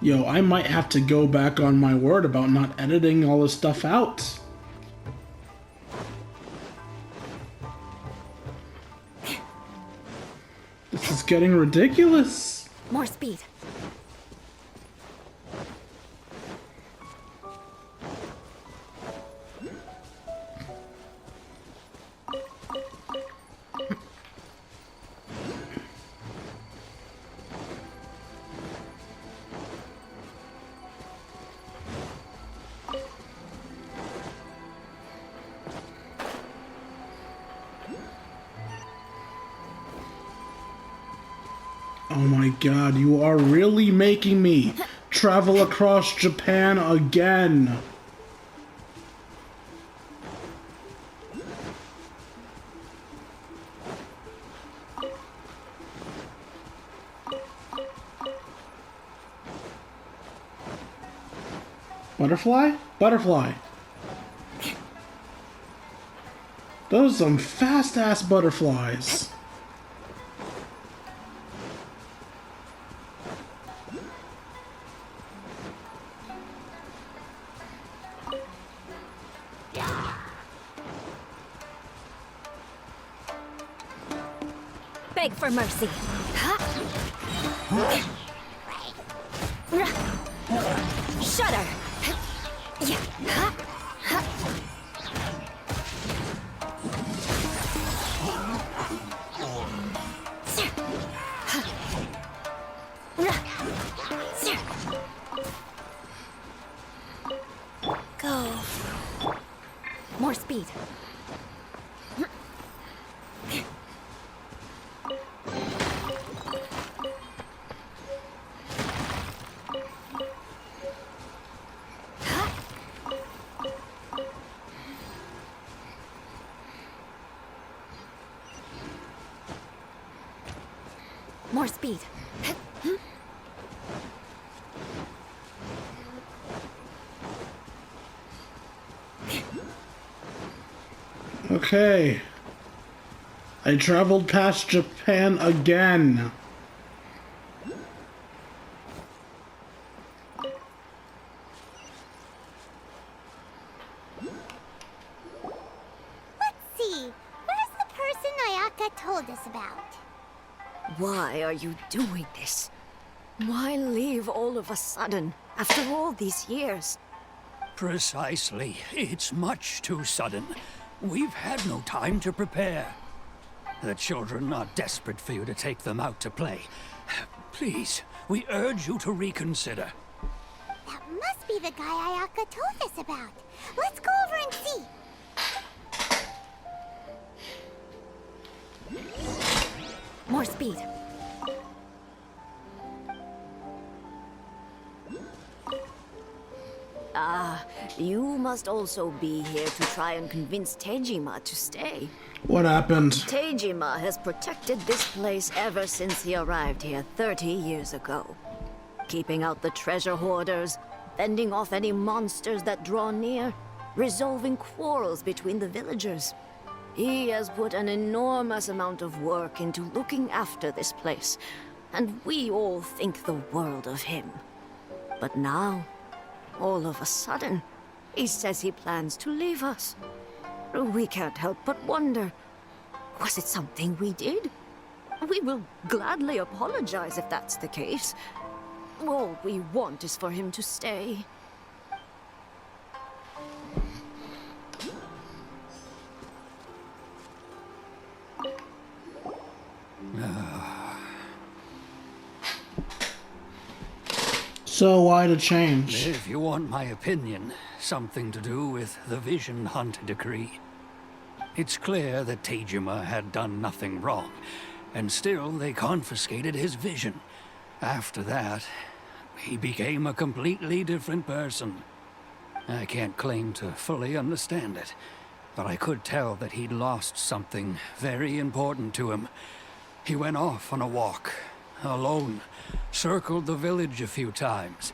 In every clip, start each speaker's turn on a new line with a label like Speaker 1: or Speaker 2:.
Speaker 1: Yo, I might have to go back on my word about not editing all this stuff out. This is getting ridiculous.
Speaker 2: More speed.
Speaker 1: Oh my god, you are really making me travel across Japan again. Butterfly? Butterfly. Those are some fast-ass butterflies.
Speaker 2: Beg for mercy. Shudder. Go. More speed. More speed.
Speaker 1: Okay. I traveled past Japan again.
Speaker 3: Let's see. Where's the person Ayaka told us about?
Speaker 2: Why are you doing this? Why leave all of a sudden, after all these years?
Speaker 4: Precisely. It's much too sudden. We've had no time to prepare. The children are desperate for you to take them out to play. Please, we urge you to reconsider.
Speaker 3: That must be the guy Ayaka told us about. Let's go over and see.
Speaker 2: More speed. You must also be here to try and convince Tejima to stay.
Speaker 1: What happened?
Speaker 2: Tejima has protected this place ever since he arrived here 30 years ago. Keeping out the treasure hoarders, fending off any monsters that draw near, resolving quarrels between the villagers. He has put an enormous amount of work into looking after this place, and we all think the world of him. But now, all of a sudden, he says he plans to leave us. We can't help but wonder, was it something we did? We will gladly apologize if that's the case. All we want is for him to stay.
Speaker 1: So why the change?
Speaker 4: If you want my opinion, something to do with the Vision Hunt decree. It's clear that Tejima had done nothing wrong, and still they confiscated his vision. After that, he became a completely different person. I can't claim to fully understand it, but I could tell that he'd lost something very important to him. He went off on a walk, alone, circled the village a few times,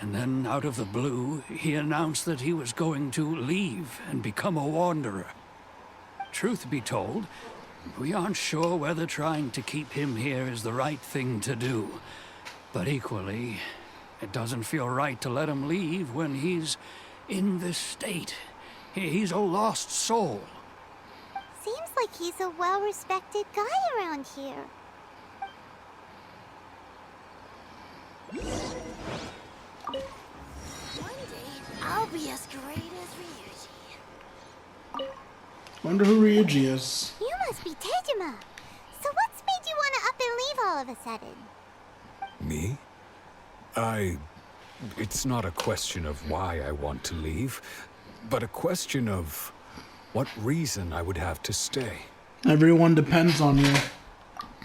Speaker 4: and then out of the blue, he announced that he was going to leave and become a wanderer. Truth be told, we aren't sure whether trying to keep him here is the right thing to do. But equally, It doesn't feel right to let him leave when he's in this state. He's a lost soul.
Speaker 3: Seems like he's a well-respected guy around here. One day, I'll be as great as Ryuji.
Speaker 1: Wonder who Ryuji is.
Speaker 3: You must be Tejima. So what's made you want to up and leave all of a sudden?
Speaker 5: Me? It's not a question of why I want to leave, but a question of what reason I would have to stay.
Speaker 1: Everyone depends on you.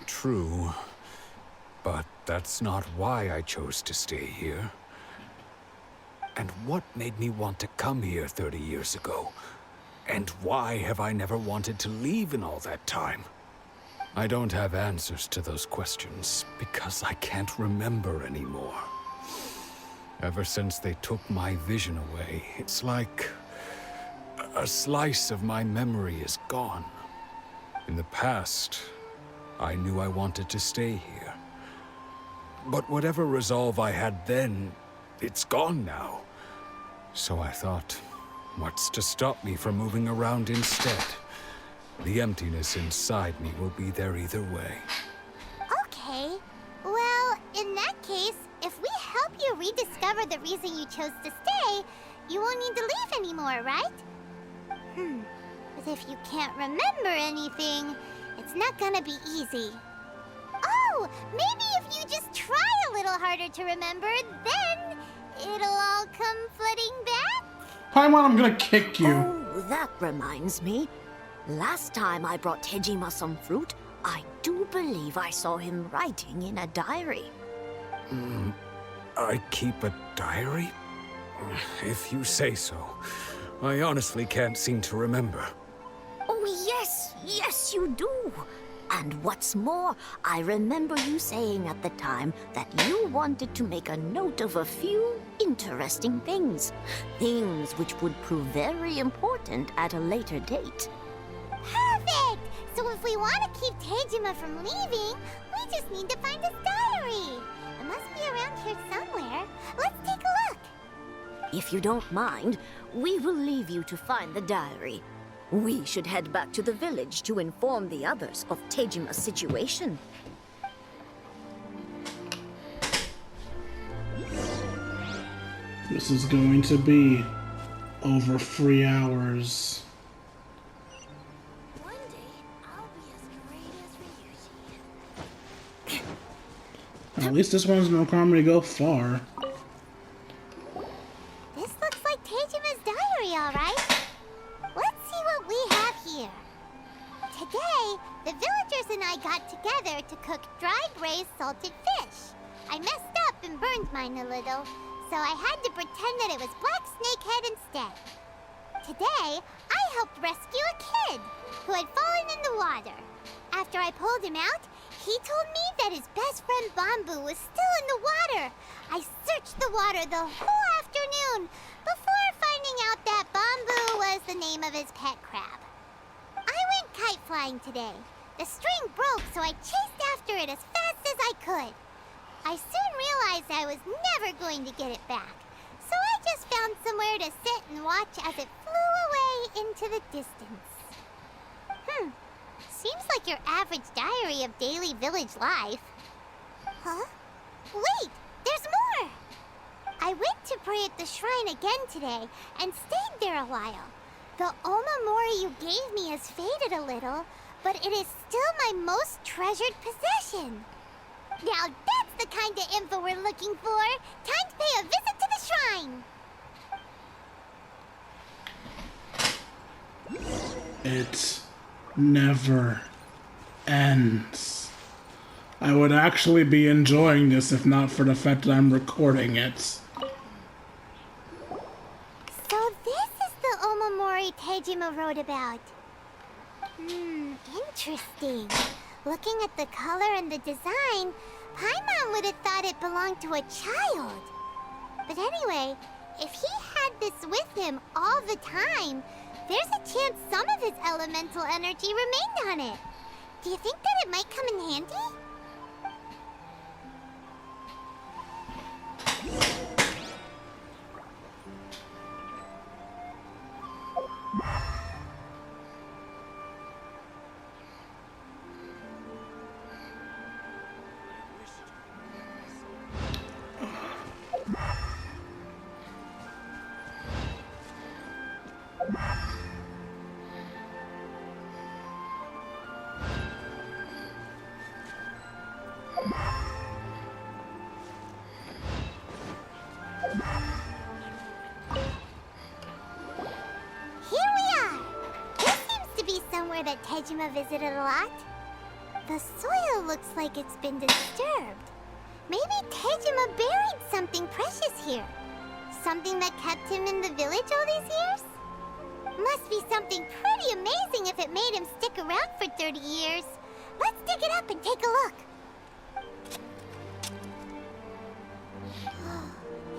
Speaker 5: True, but that's not why I chose to stay here. And what made me want to come here 30 years ago? And why have I never wanted to leave in all that time? I don't have answers to those questions because I can't remember anymore. Ever since they took my vision away, it's like a slice of my memory is gone. In the past, I knew I wanted to stay here. But whatever resolve I had then, it's gone now. So I thought, what's to stop me from moving around instead? The emptiness inside me will be there either way.
Speaker 3: Okay. Well, in that case, if we help you rediscover the reason you chose to stay, you won't need to leave anymore, right? But if you can't remember anything, it's not gonna be easy. Oh, maybe if you just try a little harder to remember, then it'll all come flooding back?
Speaker 1: Paimon, I'm gonna kick you.
Speaker 2: Oh, that reminds me. Last time I brought Tejima some fruit, I do believe I saw him writing in a diary.
Speaker 5: I keep a diary? If you say so. I honestly can't seem to remember.
Speaker 2: Oh, yes, you do. And what's more, I remember you saying at the time that you wanted to make a note of a few interesting things. Things which would prove very important at a later date.
Speaker 3: Perfect! So if we want to keep Tejima from leaving, we just need to find his diary. It must be around here somewhere. Let's take a look.
Speaker 2: If you don't mind, we will leave you to find the diary. We should head back to the village to inform the others of Tejima's situation.
Speaker 1: This is going to be over 3 hours.
Speaker 3: One day, I'll be as great as Ryuji.
Speaker 1: At least this one's no comedy go far.
Speaker 3: This looks like Tejima's diary, all right. Let's see what we have here. Today, the villagers and I got together to cook dried braised salted fish. I messed up and burned mine a little, so I had to pretend that it was black snakehead instead. Today, I helped rescue a kid who had fallen in the water. After I pulled him out, he told me that his best friend Bamboo was still in the water. I searched the water the whole afternoon before finding out that Bamboo was the name of his pet crab. I went kite flying today. The string broke, so I chased after it as fast as I could. I soon realized I was never going to get it back, so I just found somewhere to sit and watch as it flew away into the distance. Seems like your average diary of daily village life. Huh? Wait, there's more! I went to pray at the shrine again today and stayed there a while. The omamori you gave me has faded a little, but it is still my most treasured possession. Now that's the kind of info we're looking for. Time to pay a visit to the shrine.
Speaker 1: It never ends. I would actually be enjoying this if not for the fact that I'm recording it.
Speaker 3: So this is the omamori Tejima wrote about. Interesting. Looking at the color and the design, Paimon would have thought it belonged to a child. But anyway, if he had this with him all the time, there's a chance some of his elemental energy remained on it. Do you think that it might come in handy? somewhere that Tejima visited a lot? The soil looks like it's been disturbed. Maybe Tejima buried something precious here. Something that kept him in the village all these years? Must be something pretty amazing if it made him stick around for 30 years. Let's dig it up and take a look.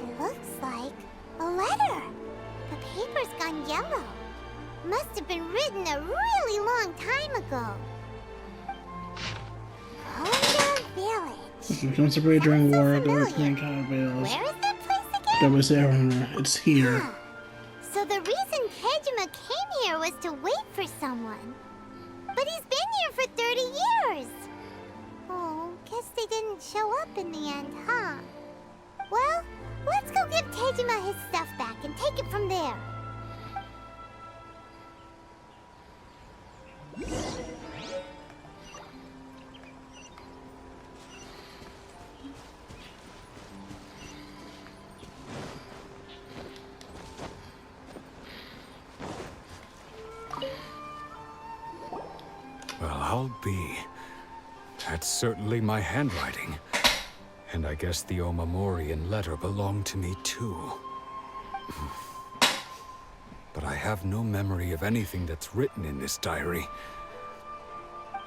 Speaker 3: It looks like a letter. The paper's gone yellow. Must have been written a really long time ago. Honda Village.
Speaker 1: Don't separate during war, go to clean kind of veils.
Speaker 3: Where is that place again?
Speaker 1: That was everywhere. It's here.
Speaker 3: Huh. So the reason Tejima came here was to wait for someone. But he's been here for 30 years. Oh, guess they didn't show up in the end, huh? Well, let's go give Tejima his stuff back and take it from there.
Speaker 5: Well, I'll be. That's certainly my handwriting. And I guess the Omamorian letter belonged to me too. But I have no memory of anything that's written in this diary.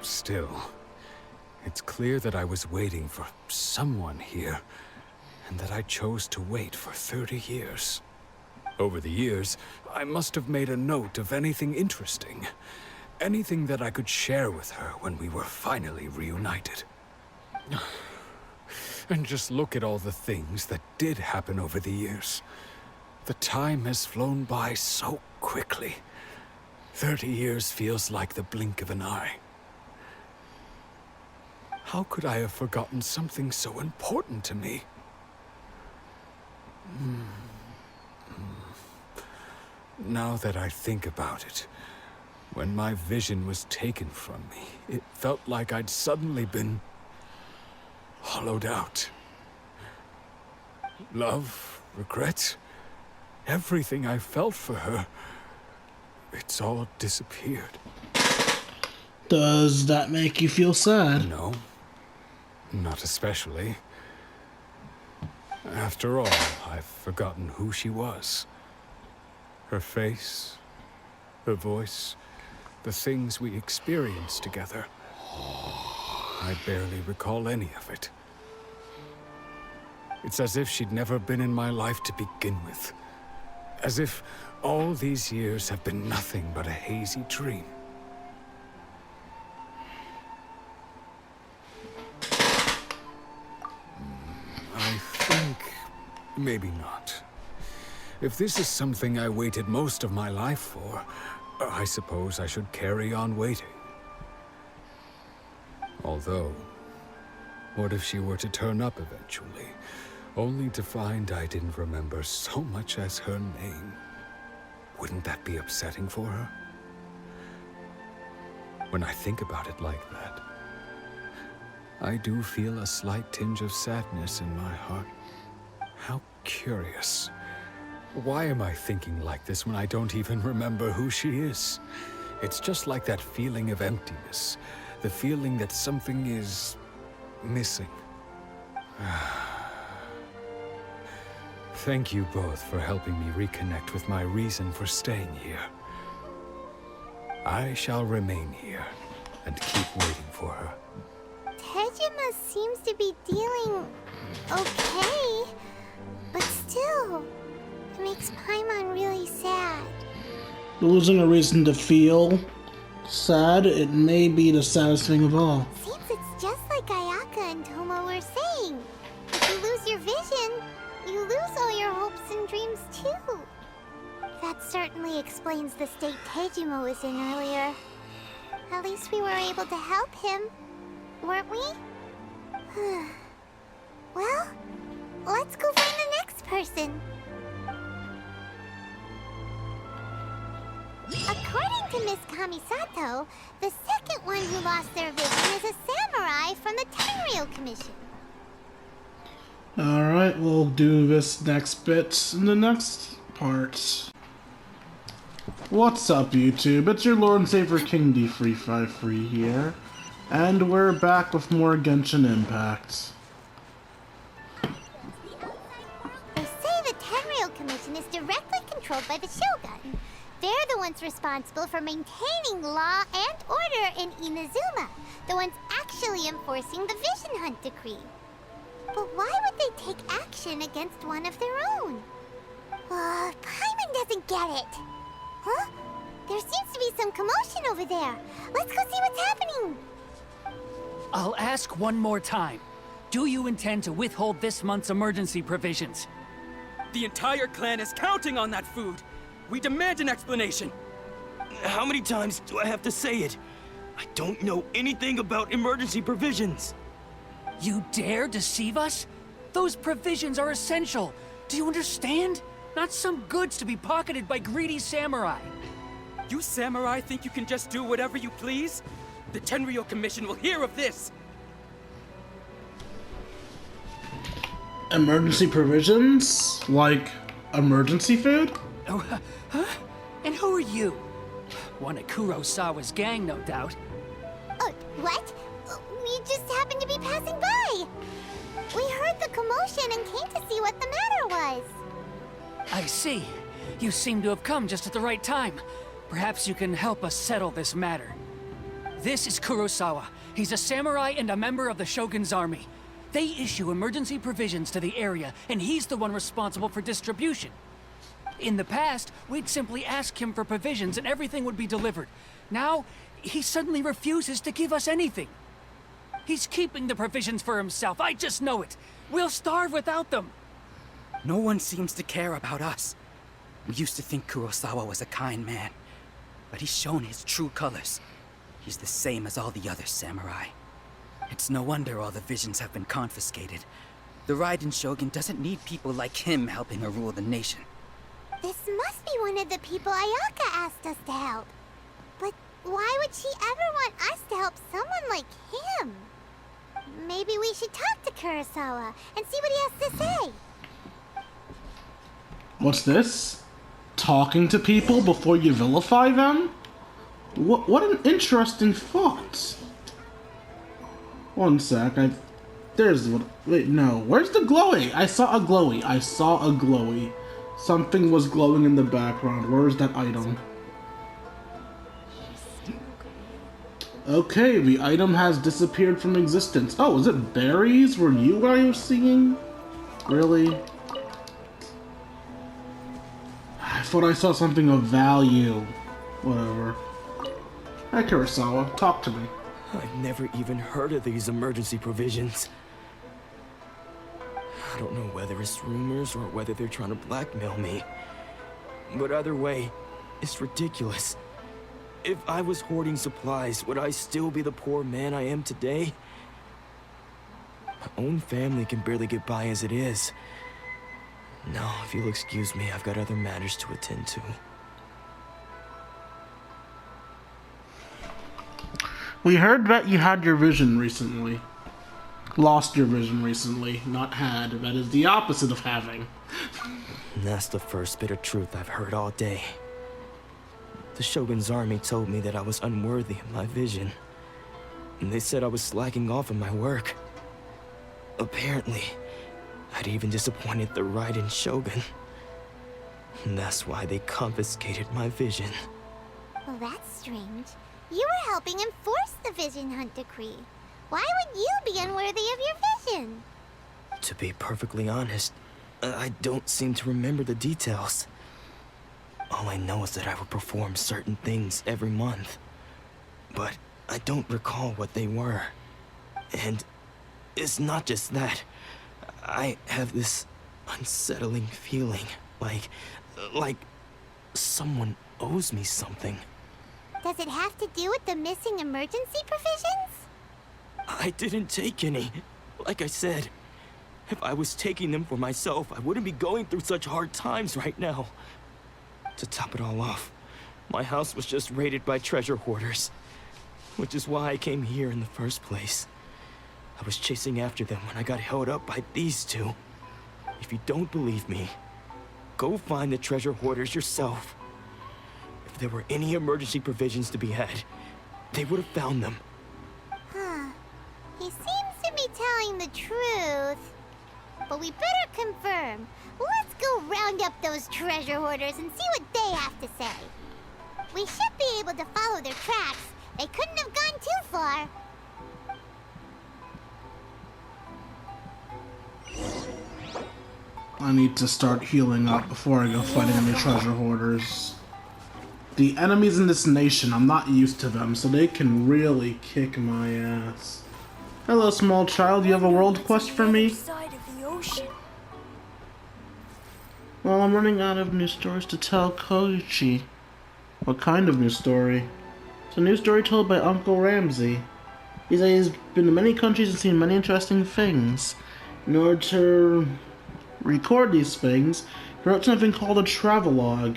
Speaker 5: Still, it's clear that I was waiting for someone here, and that I chose to wait for 30 years. Over the years, I must have made a note of anything interesting. Anything that I could share with her when we were finally reunited. And just look at all the things that did happen over the years. The time has flown by so quickly. 30 years feels like the blink of an eye. How could I have forgotten something so important to me? Now that I think about it, when my vision was taken from me, it felt like I'd suddenly been hollowed out. Love, regret, everything I felt for her, it's all disappeared.
Speaker 1: Does that make you feel sad?
Speaker 5: No, not especially. After all, I've forgotten who she was. Her face, her voice, the things we experienced together. I barely recall any of it. It's as if she'd never been in my life to begin with. As if all these years have been nothing but a hazy dream. I think maybe not. If this is something I waited most of my life for, I suppose I should carry on waiting. Although, what if she were to turn up eventually, only to find I didn't remember so much as her name? Wouldn't that be upsetting for her? When I think about it like that, I do feel a slight tinge of sadness in my heart. How curious. Why am I thinking like this when I don't even remember who she is? It's just like that feeling of emptiness. The feeling that something is missing. Thank you both for helping me reconnect with my reason for staying here. I shall remain here and keep waiting for her.
Speaker 3: Tejima seems to be dealing okay, but still, it makes Paimon really sad.
Speaker 1: Losing a reason to feel sad, it may be the saddest thing of all.
Speaker 3: Seems it's just like Ayaka and Tomo were saying. If you lose your vision, you lose all your hopes and dreams too. That certainly explains the state Tejima was in earlier. At least we were able to help him, weren't we? Well, let's go find the next person. According to Miss Kamisato, the second one who lost their vision is a samurai from the Tenryou Commission.
Speaker 1: Alright, we'll do this next bit in the next part. What's up, YouTube? It's your Lord and Savior King D353 here, and we're back with more Genshin Impact.
Speaker 3: They say the Tenryou Commission is directly controlled by the Shogun. They're the ones responsible for maintaining law and order in Inazuma, the ones actually enforcing the Vision Hunt Decree. But why would they take action against one of their own? Paimon doesn't get it. Huh? There seems to be some commotion over there. Let's go see what's happening.
Speaker 6: I'll ask one more time. Do you intend to withhold this month's emergency provisions?
Speaker 7: The entire clan is counting on that food. We demand an explanation.
Speaker 8: How many times do I have to say it? I don't know anything about emergency provisions.
Speaker 6: You dare deceive us? Those provisions are essential. Do you understand? Not some goods to be pocketed by greedy samurai.
Speaker 7: You samurai think you can just do whatever you please? The Tenryou Commission will hear of this.
Speaker 1: Emergency provisions? Like, emergency food?
Speaker 6: Oh, huh? And who are you? One of Kurosawa's gang, no doubt.
Speaker 3: What? We just happened to be passing by. We heard the commotion and came to see what the matter was.
Speaker 6: I see. You seem to have come just at the right time. Perhaps you can help us settle this matter. This is Kurosawa. He's a samurai and a member of the Shogun's army. They issue emergency provisions to the area, and he's the one responsible for distribution. In the past, we'd simply ask him for provisions and everything would be delivered. Now, he suddenly refuses to give us anything. He's keeping the provisions for himself, I just know it. We'll starve without them.
Speaker 7: No one seems to care about us. We used to think Kurosawa was a kind man, but he's shown his true colors. He's the same as all the other samurai. It's no wonder all the visions have been confiscated. The Raiden Shogun doesn't need people like him helping her rule the nation.
Speaker 3: This must be one of the people Ayaka asked us to help. But why would she ever want us to help someone like him? Maybe we should talk to Kurosawa and see what he has to say.
Speaker 1: What's this? Talking to people before you vilify them? What an interesting thought. One sec, there's what, wait, no, where's the glowy? I saw a glowy. Something was glowing in the background. Where's that item? Okay, the item has disappeared from existence. Oh, is it berries? Were you what I was seeing? Really? I thought I saw something of value. Whatever. Hi, Kurosawa. Talk to me.
Speaker 8: I've never even heard of these emergency provisions. I don't know whether it's rumors or whether they're trying to blackmail me. But either way, it's ridiculous. If I was hoarding supplies, would I still be the poor man I am today? My own family can barely get by as it is. No, if you'll excuse me, I've got other matters to attend to.
Speaker 1: We heard that you had your vision recently. Lost your vision recently, not had. That is the opposite of having.
Speaker 8: And that's the first bit of truth I've heard all day. The Shogun's army told me that I was unworthy of my vision. And they said I was slacking off in my work. Apparently, I'd even disappointed the Raiden Shogun. And that's why they confiscated my vision.
Speaker 3: Well, that's strange. You were helping enforce the Vision Hunt Decree. Why would you be unworthy of your vision?
Speaker 8: To be perfectly honest, I don't seem to remember the details. All I know is that I would perform certain things every month. But I don't recall what they were. And it's not just that. I have this unsettling feeling, like someone owes me something.
Speaker 3: Does it have to do with the missing emergency provisions?
Speaker 8: I didn't take any. Like I said, if I was taking them for myself, I wouldn't be going through such hard times right now. To top it all off, my house was just raided by treasure hoarders, which is why I came here in the first place. I was chasing after them when I got held up by these two. If you don't believe me, go find the treasure hoarders yourself. If If there were any emergency provisions to be had, they would have found them.
Speaker 3: Huh. He seems to be telling the truth. But we better confirm. Let's go round up those treasure hoarders and see what they have to say. We should be able to follow their tracks. They couldn't have gone too far.
Speaker 1: I need to start healing up before I go fighting any treasure hoarders. The enemies in this nation, I'm not used to them, so they can really kick my ass. Hello, small child. You have a world quest for me?
Speaker 2: Side of the ocean.
Speaker 1: Well, I'm running out of new stories to tell Koichi. What kind of new story? It's a new story told by Uncle Ramsey. He says he's been to many countries and seen many interesting things. In order to record these things, he wrote something called a travelogue.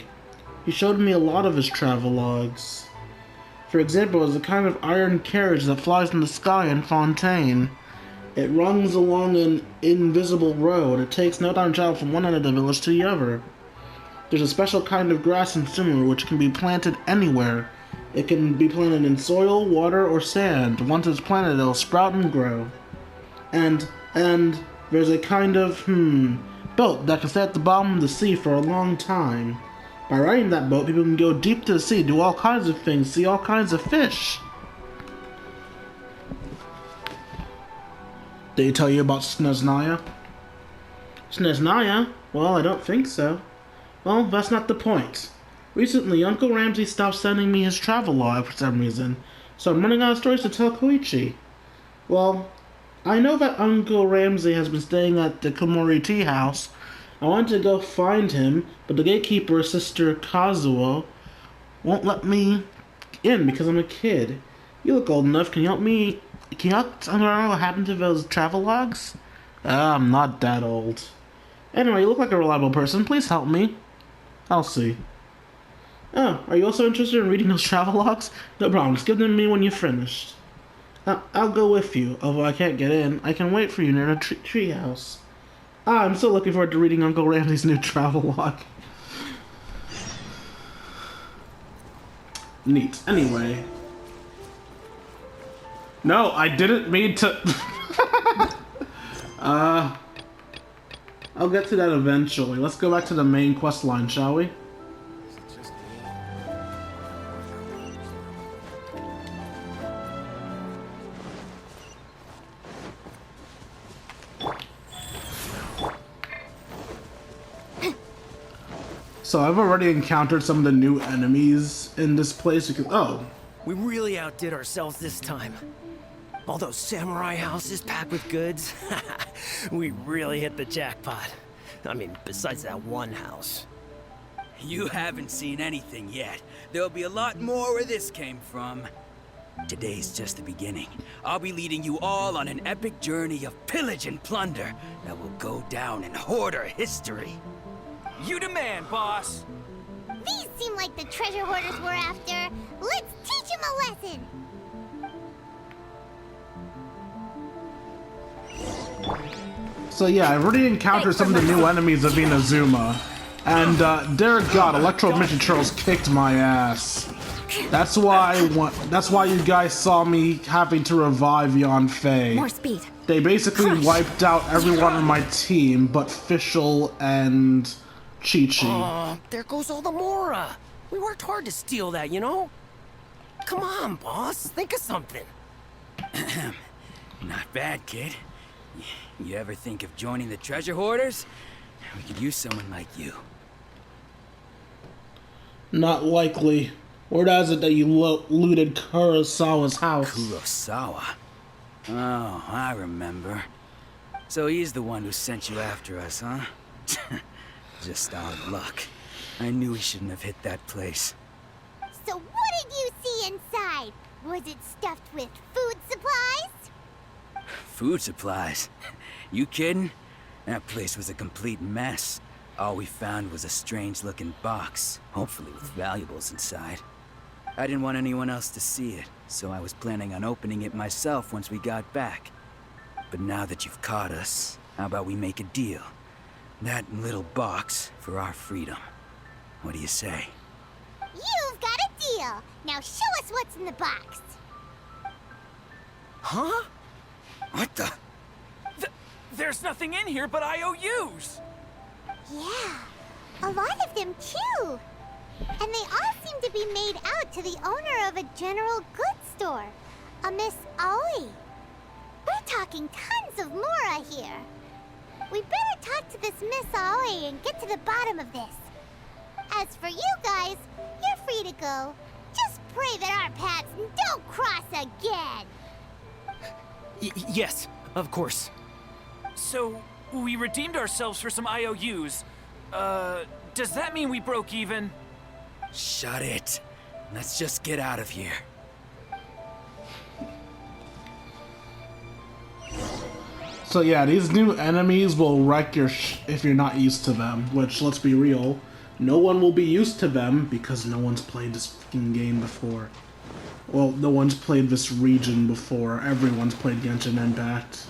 Speaker 1: He showed me a lot of his travelogues. For example, there's a kind of iron carriage that flies in the sky in Fontaine. It runs along an invisible road. It takes no time to travel from one end of the village to the other. There's a special kind of grass in Sumer which can be planted anywhere. It can be planted in soil, water, or sand. Once it's planted, it'll sprout and grow. And there's a kind of, boat that can stay at the bottom of the sea for a long time. By riding that boat, people can go deep to the sea, do all kinds of things, see all kinds of fish. Did he tell you about Sneznaya? Sneznaya? Well, I don't think so. Well, that's not the point. Recently, Uncle Ramsey stopped sending me his travelogue for some reason, so I'm running out of stories to tell Koichi. Well, I know that Uncle Ramsey has been staying at the Komori tea house. I wanted to go find him, but the gatekeeper, Sister Kazuo, won't let me in because I'm a kid. You look old enough. Can you help me? Can you help me know what happened to those travelogues? I'm not that old. Anyway, you look like a reliable person. Please help me. I'll see. Oh, are you also interested in reading those travelogues? No problem. Just give them to me when you're finished. I'll go with you. Although I can't get in, I can wait for you near the tree house. I'm still looking forward to reading Uncle Ramsey's new travelogue. Neat. Anyway. No, I didn't mean to... I'll get to that eventually. Let's go back to the main quest line, shall we? So I've already encountered some of the new enemies in this place.
Speaker 9: We really outdid ourselves this time. All those samurai houses packed with goods. We really hit the jackpot. I mean, besides that one house.
Speaker 7: You haven't seen anything yet. There'll be a lot more where this came from. Today's just the beginning. I'll be leading you all on an epic journey of pillage and plunder that will go down in hoarder history. You demand, boss!
Speaker 3: These seem like the treasure hoarders we're after. Let's teach them a lesson.
Speaker 1: So yeah, I've already encountered some of the new enemies of Inazuma. And, dear God, Electro Midget Turtles kicked my ass. That's why you guys saw me having to revive Yan Fei.
Speaker 2: More speed.
Speaker 1: They basically wiped out everyone on my team but Fischl and Chi-Chi.
Speaker 9: There goes all the Mora. We worked hard to steal that, you know? Come on, boss. Think of something.
Speaker 7: Not bad, kid. You ever think of joining the treasure hoarders? We could use someone like you.
Speaker 1: Not likely. Word has it that you looted Kurosawa's house.
Speaker 7: Kurosawa? Oh, I remember. So he's the one who sent you after us, huh? Just our luck. I knew we shouldn't have hit that place.
Speaker 3: So what did you see inside? Was it stuffed with food supplies?
Speaker 7: Food supplies? You kidding? That place was a complete mess. All we found was a strange-looking box, hopefully with valuables inside. I didn't want anyone else to see it, so I was planning on opening it myself once we got back. But now that you've caught us, how about we make a deal? That little box for our freedom. What do you say?
Speaker 3: You've got a deal. Now show us what's in the box.
Speaker 9: Huh?
Speaker 7: What the?
Speaker 6: There's nothing in here but IOUs!
Speaker 3: Yeah, a lot of them too. And they all seem to be made out to the owner of a general goods store, a Miss Aoi. We're talking tons of Mora here. We better talk to this Miss Aoi and get to the bottom of this. As for you guys, you're free to go. Just pray that our paths don't cross again.
Speaker 9: Yes, of course.
Speaker 6: So, we redeemed ourselves for some IOUs. Does that mean we broke even?
Speaker 7: Shut it. Let's just get out of here.
Speaker 1: So yeah, these new enemies will wreck your if you're not used to them, which, let's be real, no one will be used to them because no one's played this fucking game before. Well, no one's played this region before. Everyone's played Genshin Impact.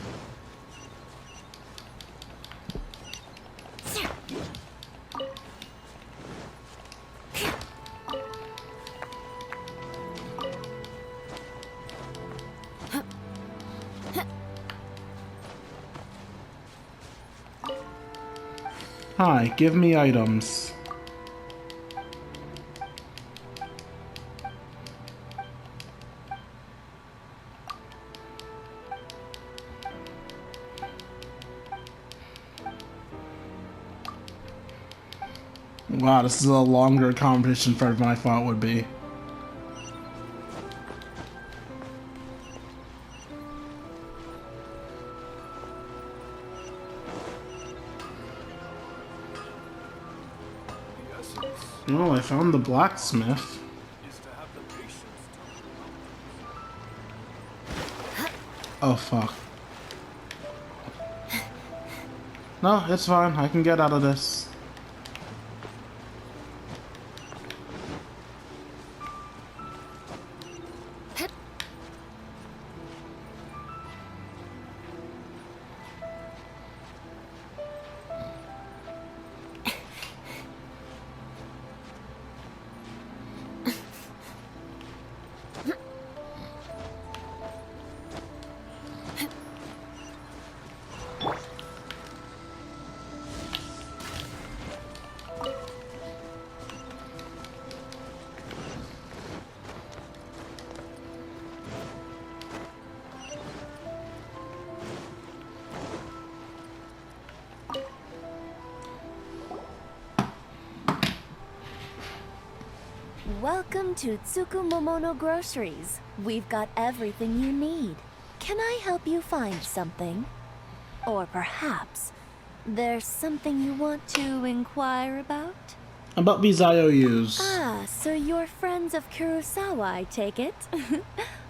Speaker 1: Hi, give me items. Wow, this is a longer competition fight than I thought it would be. Oh, I found the blacksmith. Oh, fuck. No, it's fine. I can get out of this.
Speaker 10: Welcome to Tsukumomono Groceries. We've got everything you need. Can I help you find something? Or perhaps there's something you want to inquire about?
Speaker 1: About these IOUs.
Speaker 10: Ah, so you're friends of Kurosawa, I take it?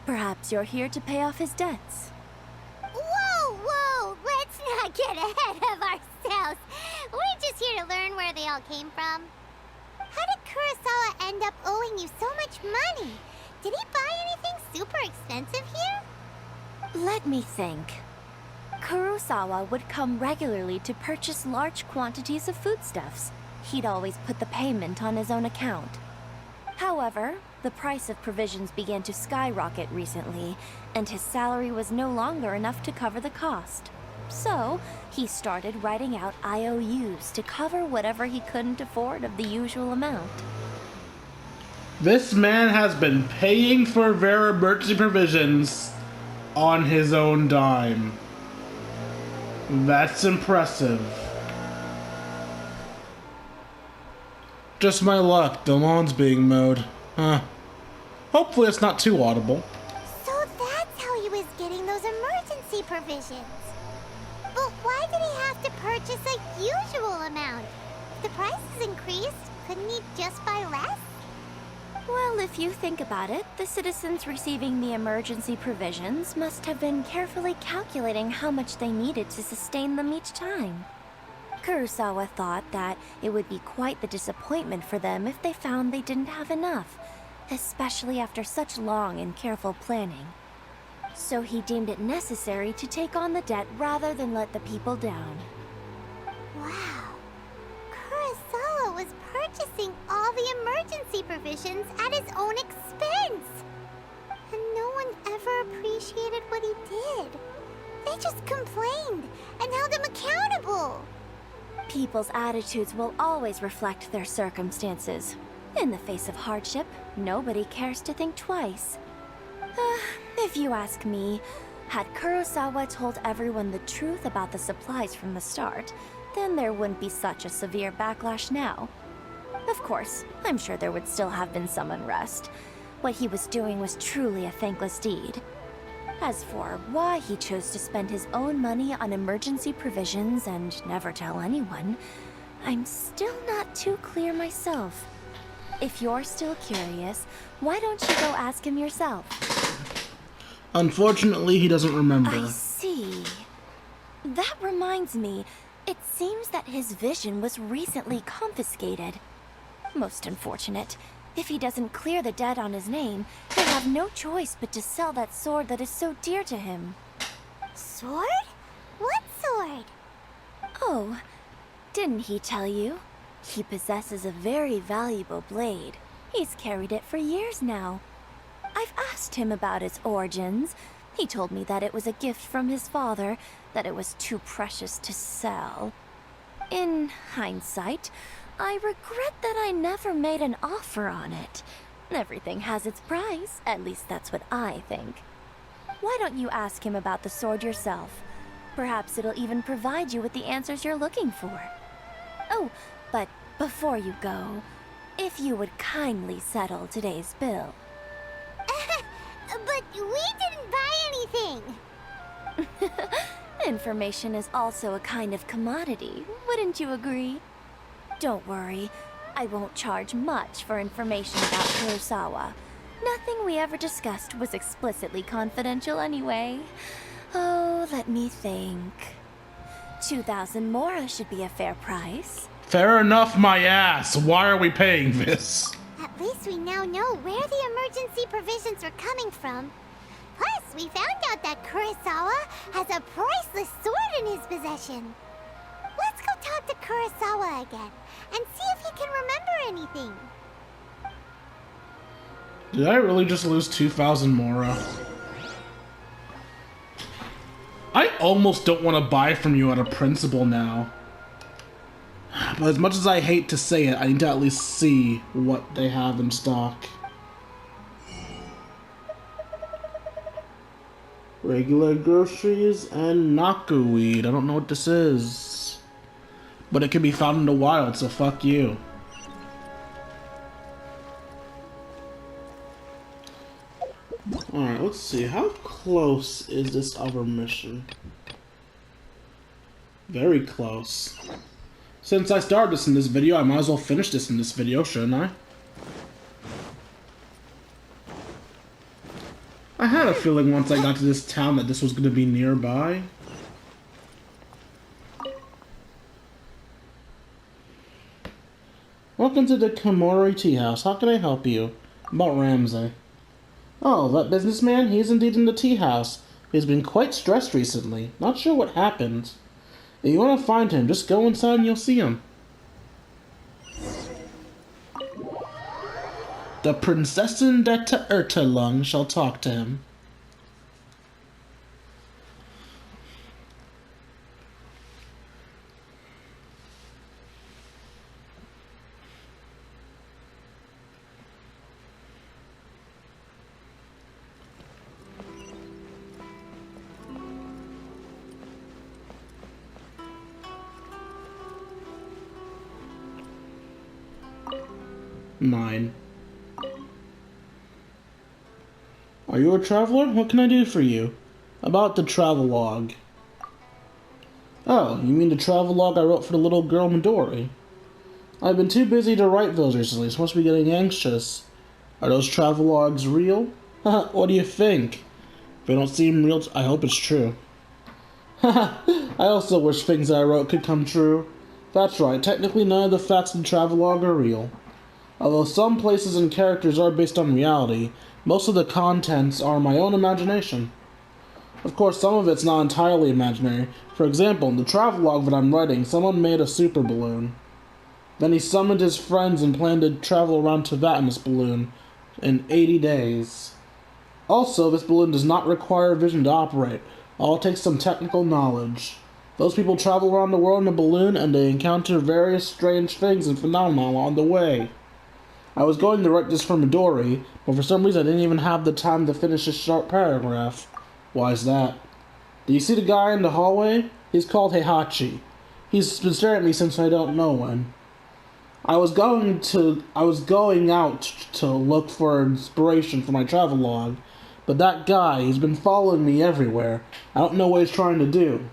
Speaker 10: Perhaps you're here to pay off his debts.
Speaker 3: Whoa! Let's not get ahead of ourselves. We're just here to learn where they all came from. How did Kurosawa end up owing you so much money? Did he buy anything super expensive here?
Speaker 10: Let me think. Kurosawa would come regularly to purchase large quantities of foodstuffs. He'd always put the payment on his own account. However, the price of provisions began to skyrocket recently, and his salary was no longer enough to cover the cost. So, he started writing out IOUs to cover whatever he couldn't afford of the usual amount.
Speaker 1: This man has been paying for their emergency provisions on his own dime. That's impressive. Just my luck, the lawn's being mowed. Huh. Hopefully it's not too audible.
Speaker 3: So that's how he was getting those emergency provisions. But why did he have to purchase a usual amount? If the prices increased, couldn't he just buy less?
Speaker 10: Well, if you think about it, the citizens receiving the emergency provisions must have been carefully calculating how much they needed to sustain them each time. Kurosawa thought that it would be quite the disappointment for them if they found they didn't have enough, especially after such long and careful planning. So he deemed it necessary to take on the debt rather than let the people down.
Speaker 3: Wow. Kurosawa was purchasing all the emergency provisions at his own expense. And no one ever appreciated what he did. They just complained and held him accountable.
Speaker 10: People's attitudes will always reflect their circumstances. In the face of hardship, nobody cares to think twice. If you ask me, had Kurosawa told everyone the truth about the supplies from the start, then there wouldn't be such a severe backlash now. Of course, I'm sure there would still have been some unrest. What he was doing was truly a thankless deed. As for why he chose to spend his own money on emergency provisions and never tell anyone, I'm still not too clear myself. If you're still curious, why don't you go ask him yourself?
Speaker 1: Unfortunately, he doesn't remember.
Speaker 10: I see. That reminds me, it seems that his vision was recently confiscated. Most unfortunate. If he doesn't clear the debt on his name, he'll have no choice but to sell that sword that is so dear to him.
Speaker 3: Sword? What sword?
Speaker 10: Oh, didn't he tell you? He possesses a very valuable blade. He's carried it for years now. I've asked him about its origins. He told me that it was a gift from his father, that it was too precious to sell. In hindsight, I regret that I never made an offer on it. Everything has its price, at least that's what I think. Why don't you ask him about the sword yourself? Perhaps it'll even provide you with the answers you're looking for. Oh, but before you go, if you would kindly settle today's bill.
Speaker 3: But we didn't buy anything!
Speaker 10: Information is also a kind of commodity, wouldn't you agree? Don't worry, I won't charge much for information about Kurosawa. Nothing we ever discussed was explicitly confidential anyway. Oh, let me think. 2,000 mora should be a fair price.
Speaker 1: Fair enough, my ass. Why are we paying this?
Speaker 3: At least we now know where the emergency provisions are coming from. Plus, we found out that Kurosawa has a priceless sword in his possession. Let's go talk to Kurosawa again and see if he can remember anything.
Speaker 1: Did I really just lose 2,000 mora? I almost don't want to buy from you out of principle now. But as much as I hate to say it, I need to at least see what they have in stock. Regular groceries and knockerweed. I don't know what this is. But it can be found in the wild, so fuck you. Alright, let's see. How close is this other mission? Very close. Since I started this in this video, I might as well finish this in this video, shouldn't I? I had a feeling once I got to this town that this was going to be nearby. Welcome to the Komori Tea House. How can I help you? About Ramsey. Oh, that businessman? He's indeed in the tea house. He's been quite stressed recently. Not sure what happened. If you want to find him, just go inside and you'll see him. The Prinzessin der Ertelung shall talk to him. Nine. Are you a traveler? What can I do for you? About the travelogue. Oh, you mean the travelogue I wrote for the little girl Midori? I've been too busy to write those recently, so I must be getting anxious. Are those travelogues real? What do you think? If they don't seem real, I hope it's true. I also wish things I wrote could come true. That's right, technically none of the facts in the travelogue are real. Although some places and characters are based on reality, most of the contents are my own imagination. Of course, some of it's not entirely imaginary. For example, in the travelogue that I'm writing, someone made a super balloon. Then he summoned his friends and planned to travel around Tibet in this balloon in 80 days. Also, this balloon does not require vision to operate. All it takes some technical knowledge. Those people travel around the world in a balloon and they encounter various strange things and phenomena along the way. I was going to write this for Midori, but for some reason I didn't even have the time to finish a short paragraph. Why is that? Do you see the guy in the hallway? He's called Heihachi. He's been staring at me since I don't know when. I was going out to look for inspiration for my travel log, but that guy, he's been following me everywhere. I don't know what he's trying to do.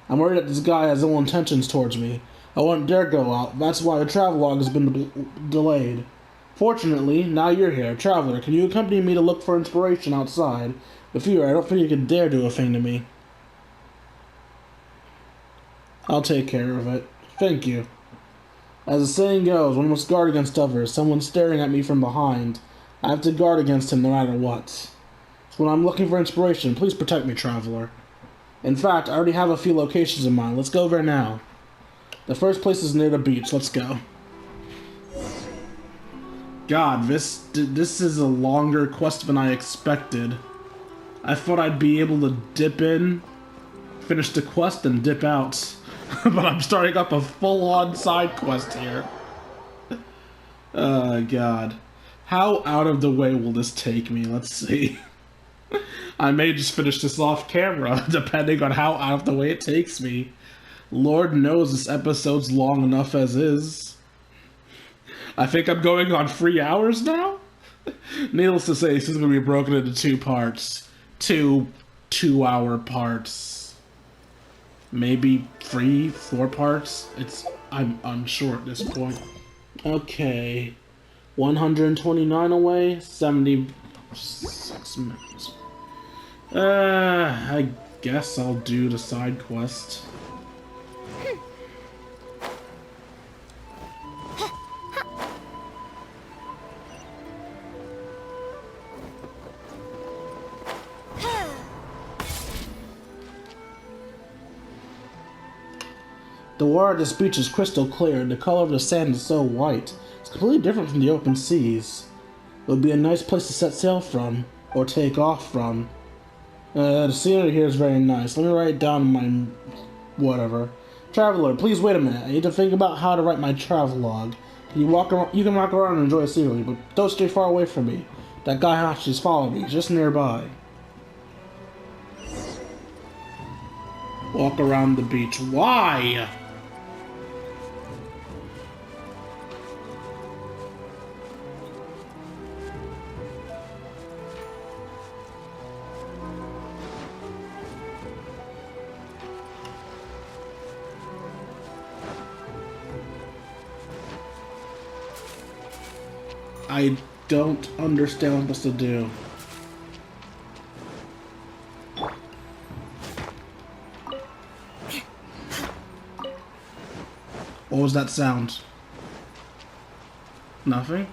Speaker 1: I'm worried that this guy has ill intentions towards me. I wouldn't dare go out. That's why the travel log has been delayed. Fortunately, now you're here. Traveler, can you accompany me to look for inspiration outside? If you are, I don't think you can dare do a thing to me. I'll take care of it. Thank you. As the saying goes, one must guard against others. Someone staring at me from behind. I have to guard against him no matter what. So when I'm looking for inspiration, please protect me, Traveler. In fact, I already have a few locations in mind. Let's go there now. The first place is near the beach. Let's go. God, this is a longer quest than I expected. I thought I'd be able to dip in, finish the quest, and dip out. But I'm starting up a full-on side quest here. Oh, God. How out of the way will this take me? Let's see. I may just finish this off camera, depending on how out of the way it takes me. Lord knows this episode's long enough as is. I think I'm going on 3 hours now? Needless to say, this is going to be broken into 2 parts. 2 2-hour parts. Maybe 3, 4 parts? I'm unsure at this point. Okay. 129 away, 76 minutes. I guess I'll do the side quest. The water at this beach is crystal clear, and the color of the sand is so white. It's completely different from the open seas. It would be a nice place to set sail from, or take off from. The scenery here is very nice. Let me write down my... whatever. Traveler, please wait a minute. I need to think about how to write my travel log. You can walk around and enjoy the scenery, but don't stay far away from me. That guy Hachi's following me, just nearby. Walk around the beach. Why? I don't understand what I'm supposed to do. What was that sound? Nothing?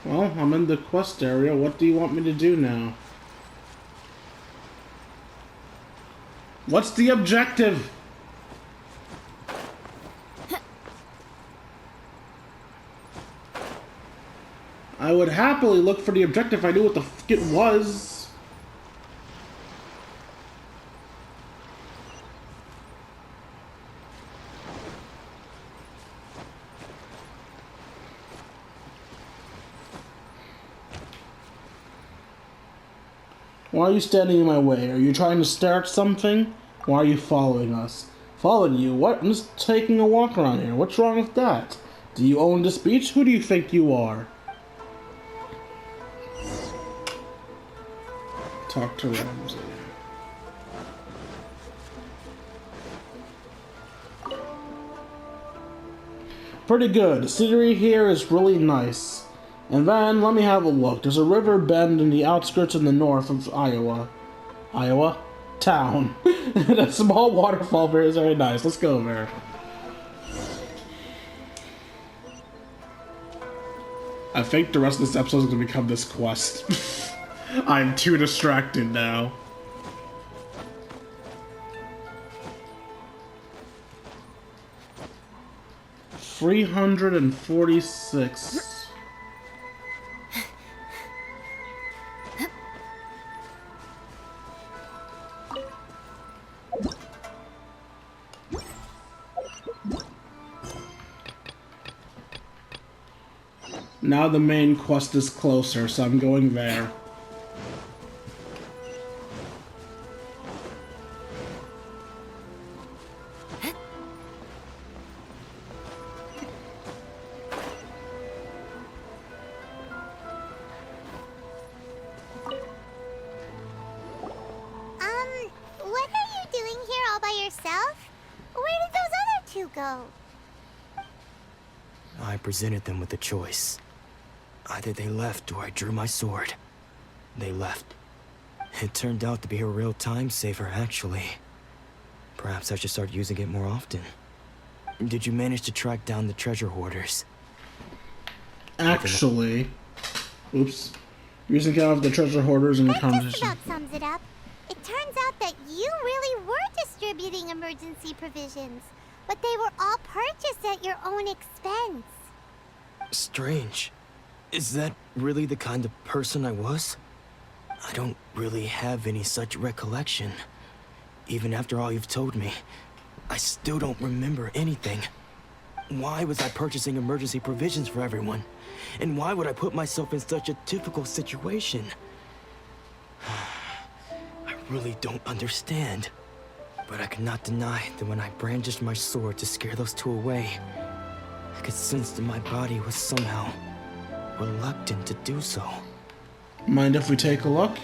Speaker 1: Well, I'm in the quest area. What do you want me to do now? What's the objective? I would happily look for the objective if I knew what the fuck it was. Why are you standing in my way? Are you trying to start something? Why are you following us? Following you? What? I'm just taking a walk around here. What's wrong with that? Do you own this beach? Who do you think you are? Talk to Ramsey. Pretty good. The scenery here is really nice. And then, let me have a look. There's a river bend in the outskirts in the north of Iowa. Iowa? Town. And a small waterfall there is very nice. Let's go there. I think the rest of this episode is going to become this quest. I'm too distracted now. $346. Now the main quest is closer, so I'm going there.
Speaker 3: What are you doing here all by yourself? Where did those other two go?
Speaker 8: I presented them with a choice. Either they left or I drew my sword. They left. It turned out to be a real time saver, actually. Perhaps I should start using it more often. Did you manage to track down the treasure hoarders?
Speaker 1: Actually, oops. Using out of the treasure hoarders in the
Speaker 3: That just
Speaker 1: competition.
Speaker 3: about sums it up. It turns out that you really were distributing emergency provisions, but they were all purchased at your own expense.
Speaker 8: Strange. Is that really the kind of person I was? I don't really have any such recollection. Even after all you've told me, I still don't remember anything. Why was I purchasing emergency provisions for everyone? And why would I put myself in such a difficult situation? I really don't understand. But I cannot deny that when I brandished my sword to scare those two away, I could sense that my body was somehow reluctant to do so.
Speaker 1: Mind if we take a look?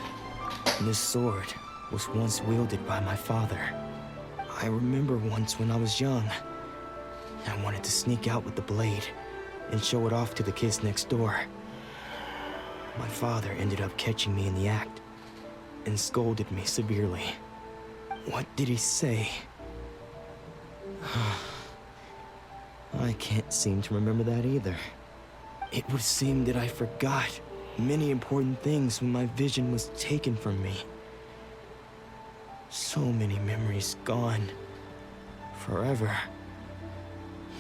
Speaker 8: This sword was once wielded by my father. I remember once when I was young, I wanted to sneak out with the blade and show it off to the kids next door. My father ended up catching me in the act and scolded me severely. What did he say? I can't seem to remember that either. It would seem that I forgot many important things when my vision was taken from me. So many memories gone. Forever.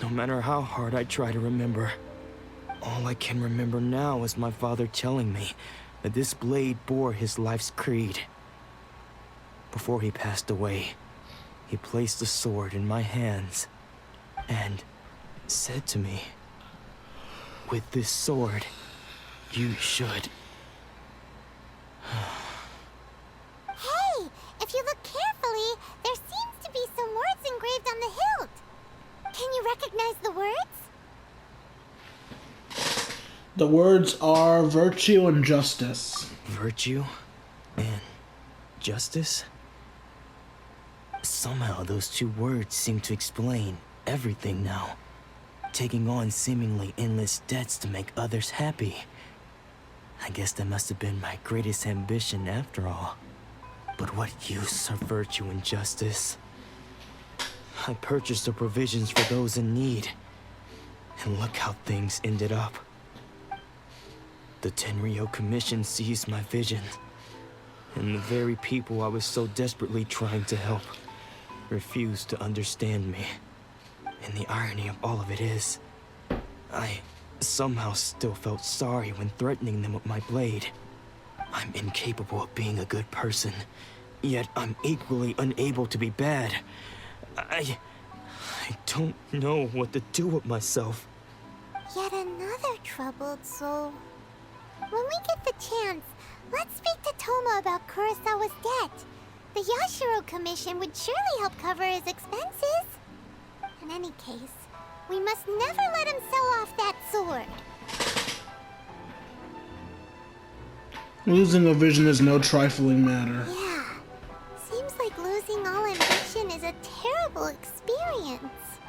Speaker 8: No matter how hard I try to remember, all I can remember now is my father telling me that this blade bore his life's creed. Before he passed away, he placed the sword in my hands and said to me, "With this sword, you should..."
Speaker 3: Hey, if you look carefully, there seems to be some words engraved on the hilt. Can you recognize the words?
Speaker 1: The words are virtue and justice.
Speaker 8: Virtue and justice? Somehow those two words seem to explain everything now. Taking on seemingly endless debts to make others happy. I guess that must have been my greatest ambition after all. But what use are virtue and justice? I purchased the provisions for those in need. And look how things ended up. The Tenryo Commission seized my vision. And the very people I was so desperately trying to help refused to understand me. And the irony of all of it is, I somehow still felt sorry when threatening them with my blade. I'm incapable of being a good person, yet I'm equally unable to be bad. I don't know what to do with myself.
Speaker 3: Yet another troubled soul. When we get the chance, let's speak to Toma about Kurosawa's debt. The Yashiro Commission would surely help cover his expenses. In any case, we must never let him sell off that sword.
Speaker 1: Losing a vision is no trifling matter.
Speaker 3: Yeah, seems like losing all ambition is a terrible experience.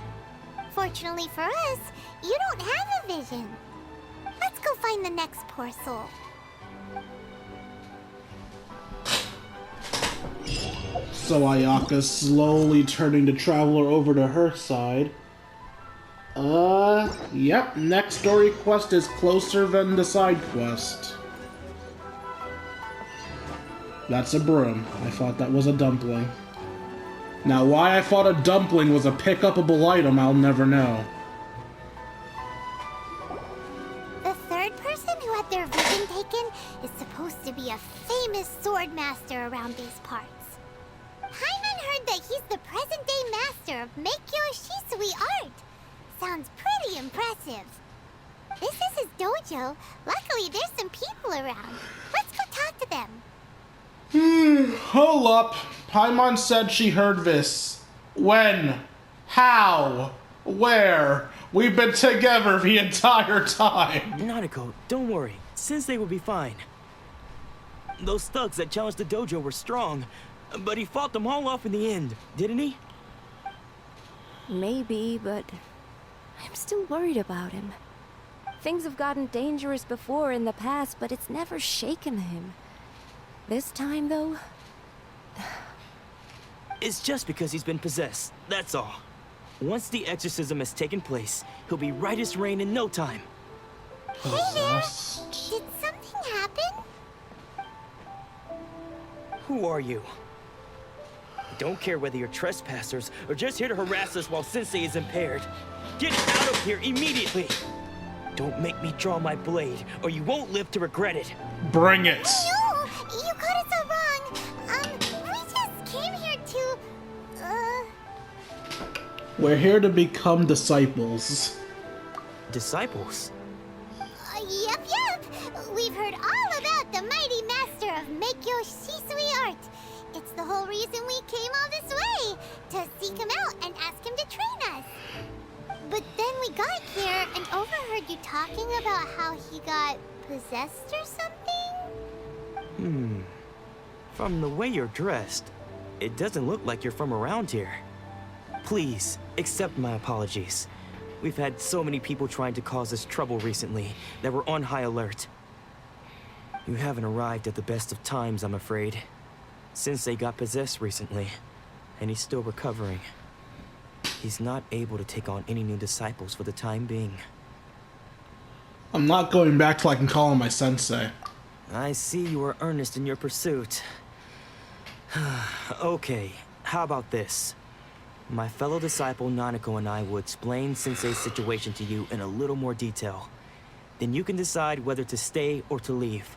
Speaker 3: Fortunately for us, you don't have a vision. Let's go find the next poor soul.
Speaker 1: So Ayaka's slowly turning the traveler over to her side. Yep, next story quest is closer than the side quest. That's a broom. I thought that was a dumpling. Now, why I thought a dumpling was a pick-upable item, I'll never know.
Speaker 3: The third person who had their vision taken is supposed to be a famous sword master around these parts. Paimon heard that he's the present-day master of Meikyo Shisui art. Sounds pretty impressive. This is his dojo. Luckily, there's some people around. Let's go talk to them.
Speaker 1: Hold up. Paimon said she heard this. When? How? Where? We've been together the entire time.
Speaker 8: Nanako, don't worry. Sensei will be fine. Those thugs that challenged the dojo were strong, but he fought them all off in the end, didn't he?
Speaker 10: Maybe, but I'm still worried about him. Things have gotten dangerous before in the past, but it's never shaken him. This time, though...
Speaker 8: It's just because he's been possessed, that's all. Once the exorcism has taken place, he'll be right as rain in no time.
Speaker 3: Hey there! Did something happen?
Speaker 8: Who are you? I don't care whether you're trespassers or just here to harass us while Sensei is impaired. Get out of here immediately! Don't make me draw my blade, or you won't live to regret it.
Speaker 1: Bring it.
Speaker 3: No! You got it so wrong! We just came here to...
Speaker 1: We're here to become disciples.
Speaker 8: Disciples?
Speaker 3: Yep. We've heard all about the mighty master of Meikyo Shisui art. It's the whole reason we came all this way, to seek him out and ask him to train us. But then we got here and overheard you talking about how he got possessed or something?
Speaker 8: From the way you're dressed, it doesn't look like you're from around here. Please, accept my apologies. We've had so many people trying to cause us trouble recently that we're on high alert. You haven't arrived at the best of times, I'm afraid. Sensei got possessed recently, and he's still recovering. He's not able to take on any new disciples for the time being.
Speaker 1: I'm not going back till I can call him my sensei.
Speaker 8: I see you are earnest in your pursuit. Okay, how about this? My fellow disciple Nanako and I will explain Sensei's situation to you in a little more detail. Then you can decide whether to stay or to leave.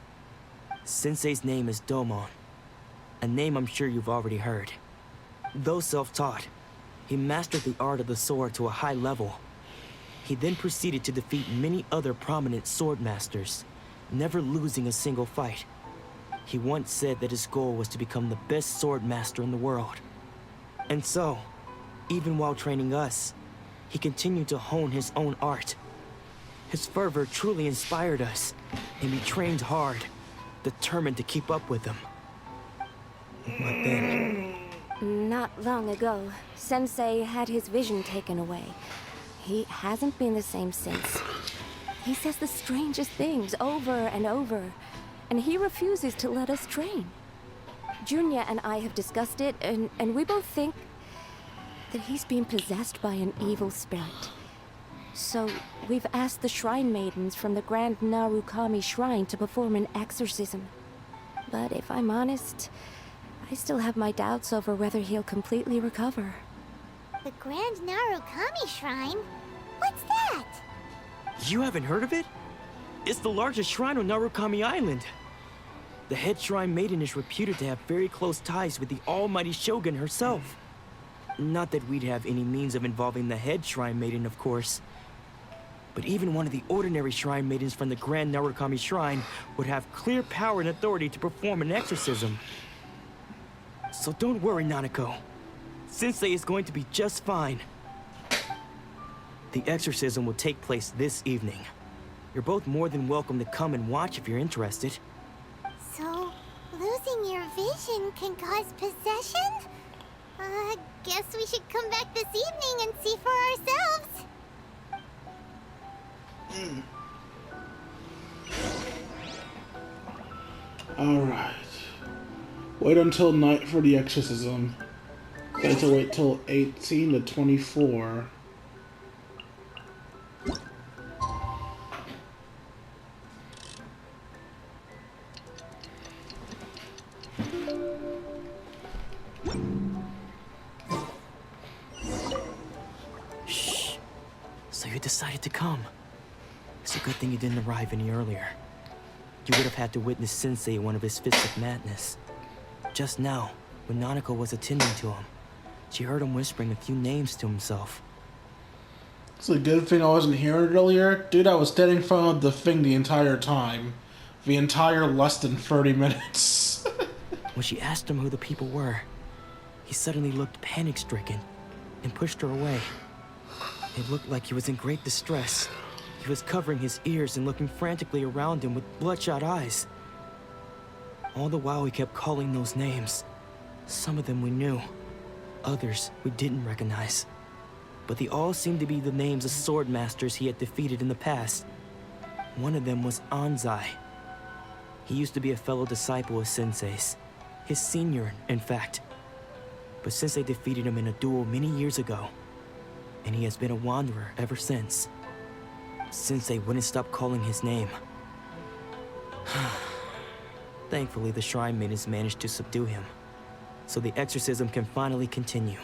Speaker 8: Sensei's name is Domon, a name I'm sure you've already heard. Though self-taught, he mastered the art of the sword to a high level. He then proceeded to defeat many other prominent sword masters, never losing a single fight. He once said that his goal was to become the best sword master in the world. And so, even while training us, he continued to hone his own art. His fervor truly inspired us, and we trained hard, determined to keep up with him. But then...
Speaker 10: Not long ago, Sensei had his vision taken away. He hasn't been the same since. He says the strangest things over and over, and he refuses to let us train. Junya and I have discussed it, and we both think that he's been possessed by an evil spirit. So, we've asked the shrine maidens from the Grand Narukami Shrine to perform an exorcism. But if I'm honest, I still have my doubts over whether he'll completely recover.
Speaker 3: The Grand Narukami Shrine? What's that?
Speaker 8: You haven't heard of it? It's the largest shrine on Narukami Island. The head shrine maiden is reputed to have very close ties with the almighty Shogun herself. Not that we'd have any means of involving the head shrine maiden, of course. But even one of the ordinary shrine maidens from the Grand Narukami Shrine would have clear power and authority to perform an exorcism. So don't worry, Nanako. Sensei is going to be just fine. The exorcism will take place this evening. You're both more than welcome to come and watch if you're interested.
Speaker 3: So, losing your vision can cause possession? Guess we should come back this evening and see for ourselves.
Speaker 1: Alright. Wait until night for the exorcism. Got to wait till 18 to 24.
Speaker 8: Shh. So you decided to come. It's a good thing you didn't arrive any earlier. You would have had to witness Sensei in one of his fits of madness. Just now, when Nanako was attending to him, she heard him whispering a few names to himself.
Speaker 1: It's a good thing I wasn't here earlier. Dude, I was standing in front of the thing the entire time. The entire less than 30 minutes.
Speaker 8: When she asked him who the people were, he suddenly looked panic-stricken and pushed her away. It looked like he was in great distress. He was covering his ears and looking frantically around him with bloodshot eyes. All the while he kept calling those names. Some of them we knew, others we didn't recognize. But they all seemed to be the names of sword masters he had defeated in the past. One of them was Anzai. He used to be a fellow disciple of Sensei's. His senior, in fact. But Sensei defeated him in a duel many years ago, and he has been a wanderer ever since. Sensei wouldn't stop calling his name. Thankfully, the shrine maidens managed to subdue him, so the exorcism can finally continue.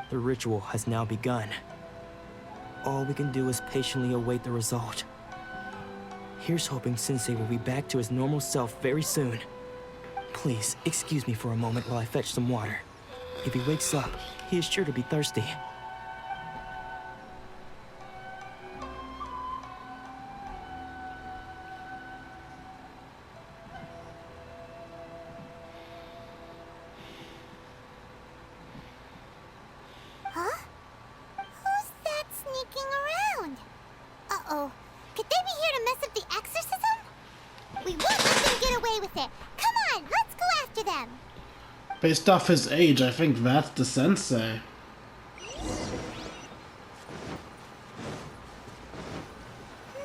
Speaker 8: The ritual has now begun. All we can do is patiently await the result. Here's hoping Sensei will be back to his normal self very soon. Please, excuse me for a moment while I fetch some water. If he wakes up, he is sure to be thirsty.
Speaker 3: Huh? Who's that sneaking around? Uh-oh. Could they be here to mess up the exorcism? We won't let them get away with it. Come on, let's go after them.
Speaker 1: Based off his age, I think that's the sensei.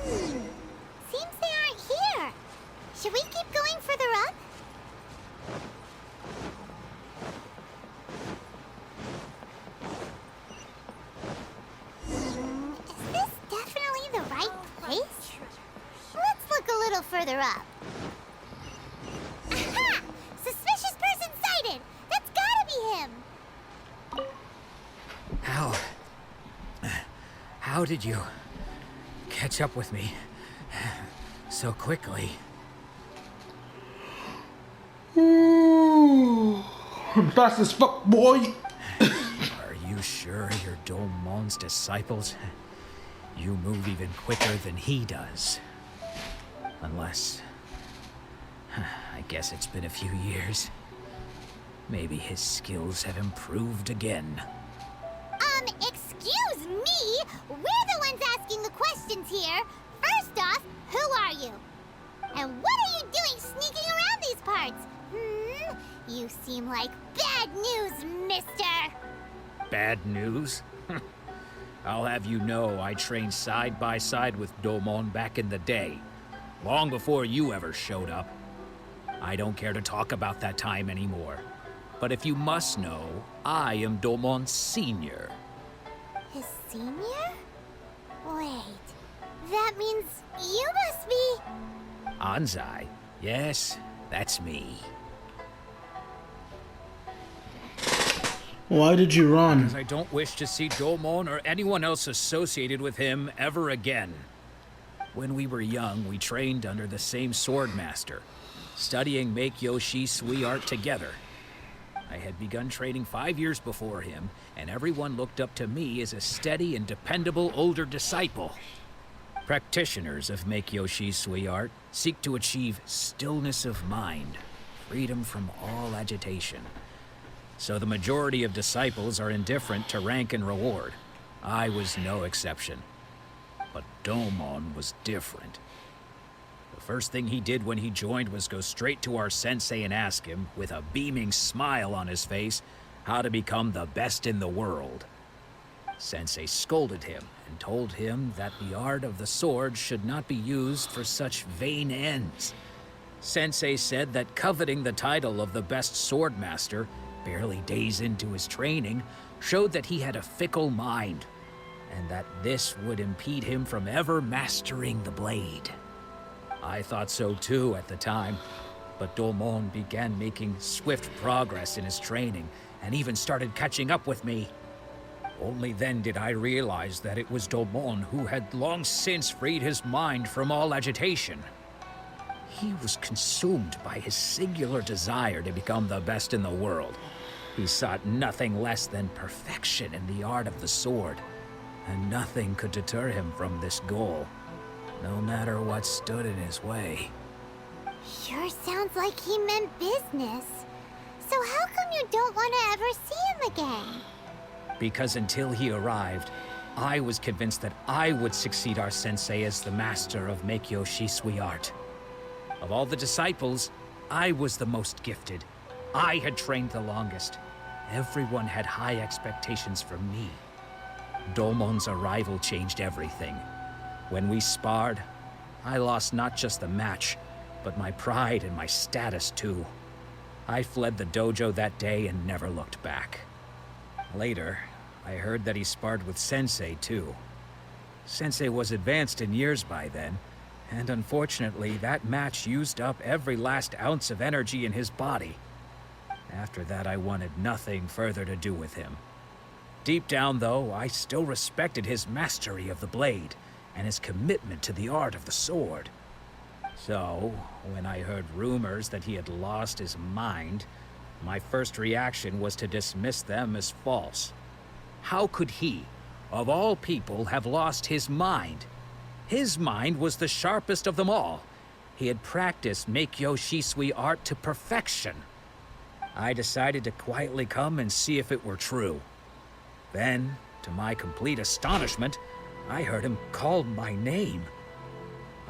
Speaker 3: Seems they aren't here. Should we keep going further up? Is this definitely the right place? Let's look a little further up. Aha! Suspicious person sighted! That's gotta be him!
Speaker 5: How did you catch up with me so quickly?
Speaker 1: I'm fast as fuck, boy!
Speaker 5: Are you sure you're Domon's disciples? You move even quicker than he does. Unless... I guess it's been a few years. Maybe his skills have improved again.
Speaker 3: Excuse me? We're the ones asking the questions here. First off, who are you? And what are you doing sneaking around these parts? You seem like bad news, mister.
Speaker 5: Bad news? I'll have you know I trained side by side with Domon back in the day. Long before you ever showed up. I don't care to talk about that time anymore. But if you must know, I am Domon's senior.
Speaker 3: His senior? Wait, that means you must be...
Speaker 5: Anzai? Yes, that's me.
Speaker 1: Why did you run?
Speaker 5: Because I don't wish to see Domon or anyone else associated with him ever again. When we were young, we trained under the same sword master, studying Make-Yoshi Sui art together. I had begun training 5 years before him, and everyone looked up to me as a steady and dependable older disciple. Practitioners of Make-Yoshi Sui art seek to achieve stillness of mind, freedom from all agitation. So the majority of disciples are indifferent to rank and reward. I was no exception. But Domon was different. The first thing he did when he joined was go straight to our sensei and ask him, with a beaming smile on his face, how to become the best in the world. Sensei scolded him and told him that the art of the sword should not be used for such vain ends. Sensei said that coveting the title of the best sword master, barely days into his training, showed that he had a fickle mind, and that this would impede him from ever mastering the blade. I thought so too at the time, but Domon began making swift progress in his training, and even started catching up with me. Only then did I realize that it was Domon who had long since freed his mind from all agitation. He was consumed by his singular desire to become the best in the world. He sought nothing less than perfection in the art of the sword, and nothing could deter him from this goal, no matter what stood in his way.
Speaker 3: Sure sounds like he meant business. So how come you don't want to ever see him again?
Speaker 5: Because until he arrived, I was convinced that I would succeed our sensei as the master of Meikyo Shisui art. Of all the disciples, I was the most gifted. I had trained the longest. Everyone had high expectations for me. Domon's arrival changed everything. When we sparred, I lost not just the match, but my pride and my status too. I fled the dojo that day and never looked back. Later, I heard that he sparred with Sensei too. Sensei was advanced in years by then, and unfortunately that match used up every last ounce of energy in his body. After that, I wanted nothing further to do with him. Deep down, though, I still respected his mastery of the blade and his commitment to the art of the sword. So, when I heard rumors that he had lost his mind, my first reaction was to dismiss them as false. How could he, of all people, have lost his mind? His mind was the sharpest of them all. He had practiced Meikyo Shisui art to perfection. I decided to quietly come and see if it were true. Then, to my complete astonishment, I heard him call my name.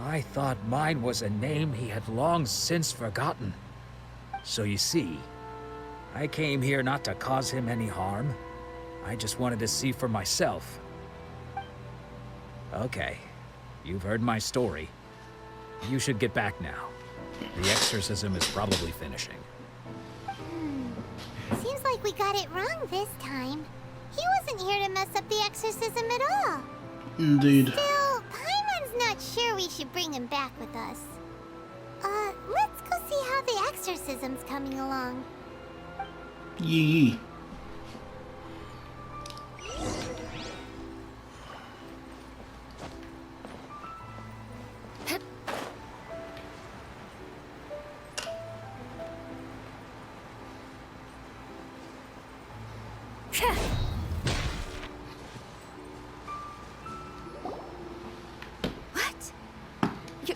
Speaker 5: I thought mine was a name he had long since forgotten. So you see, I came here not to cause him any harm. I just wanted to see for myself. Okay, you've heard my story. You should get back now. The exorcism is probably finishing.
Speaker 3: Seems like we got it wrong this time. He wasn't here to mess up the exorcism at all.
Speaker 1: Indeed.
Speaker 3: Still, Paimon's not sure we should bring him back with us. Let's go see how the exorcism's coming along.
Speaker 1: Yee.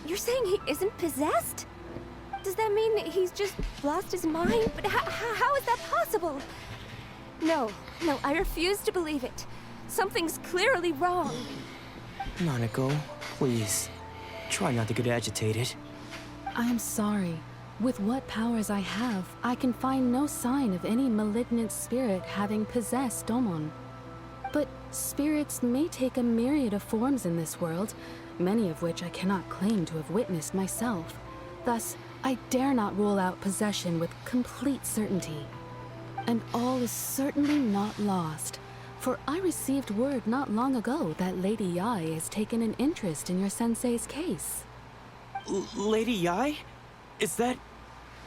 Speaker 10: You're saying he isn't possessed? Does that mean that he's just lost his mind? But how is that possible? No, I refuse to believe it. Something's clearly wrong.
Speaker 8: Nanako, please. Try not to get agitated.
Speaker 11: I am sorry. With what powers I have, I can find no sign of any malignant spirit having possessed Domon. But spirits may take a myriad of forms in this world, many of which I cannot claim to have witnessed myself. Thus, I dare not rule out possession with complete certainty. And all is certainly not lost, for I received word not long ago that Lady Yai has taken an interest in your sensei's case.
Speaker 8: Lady Yai? Is that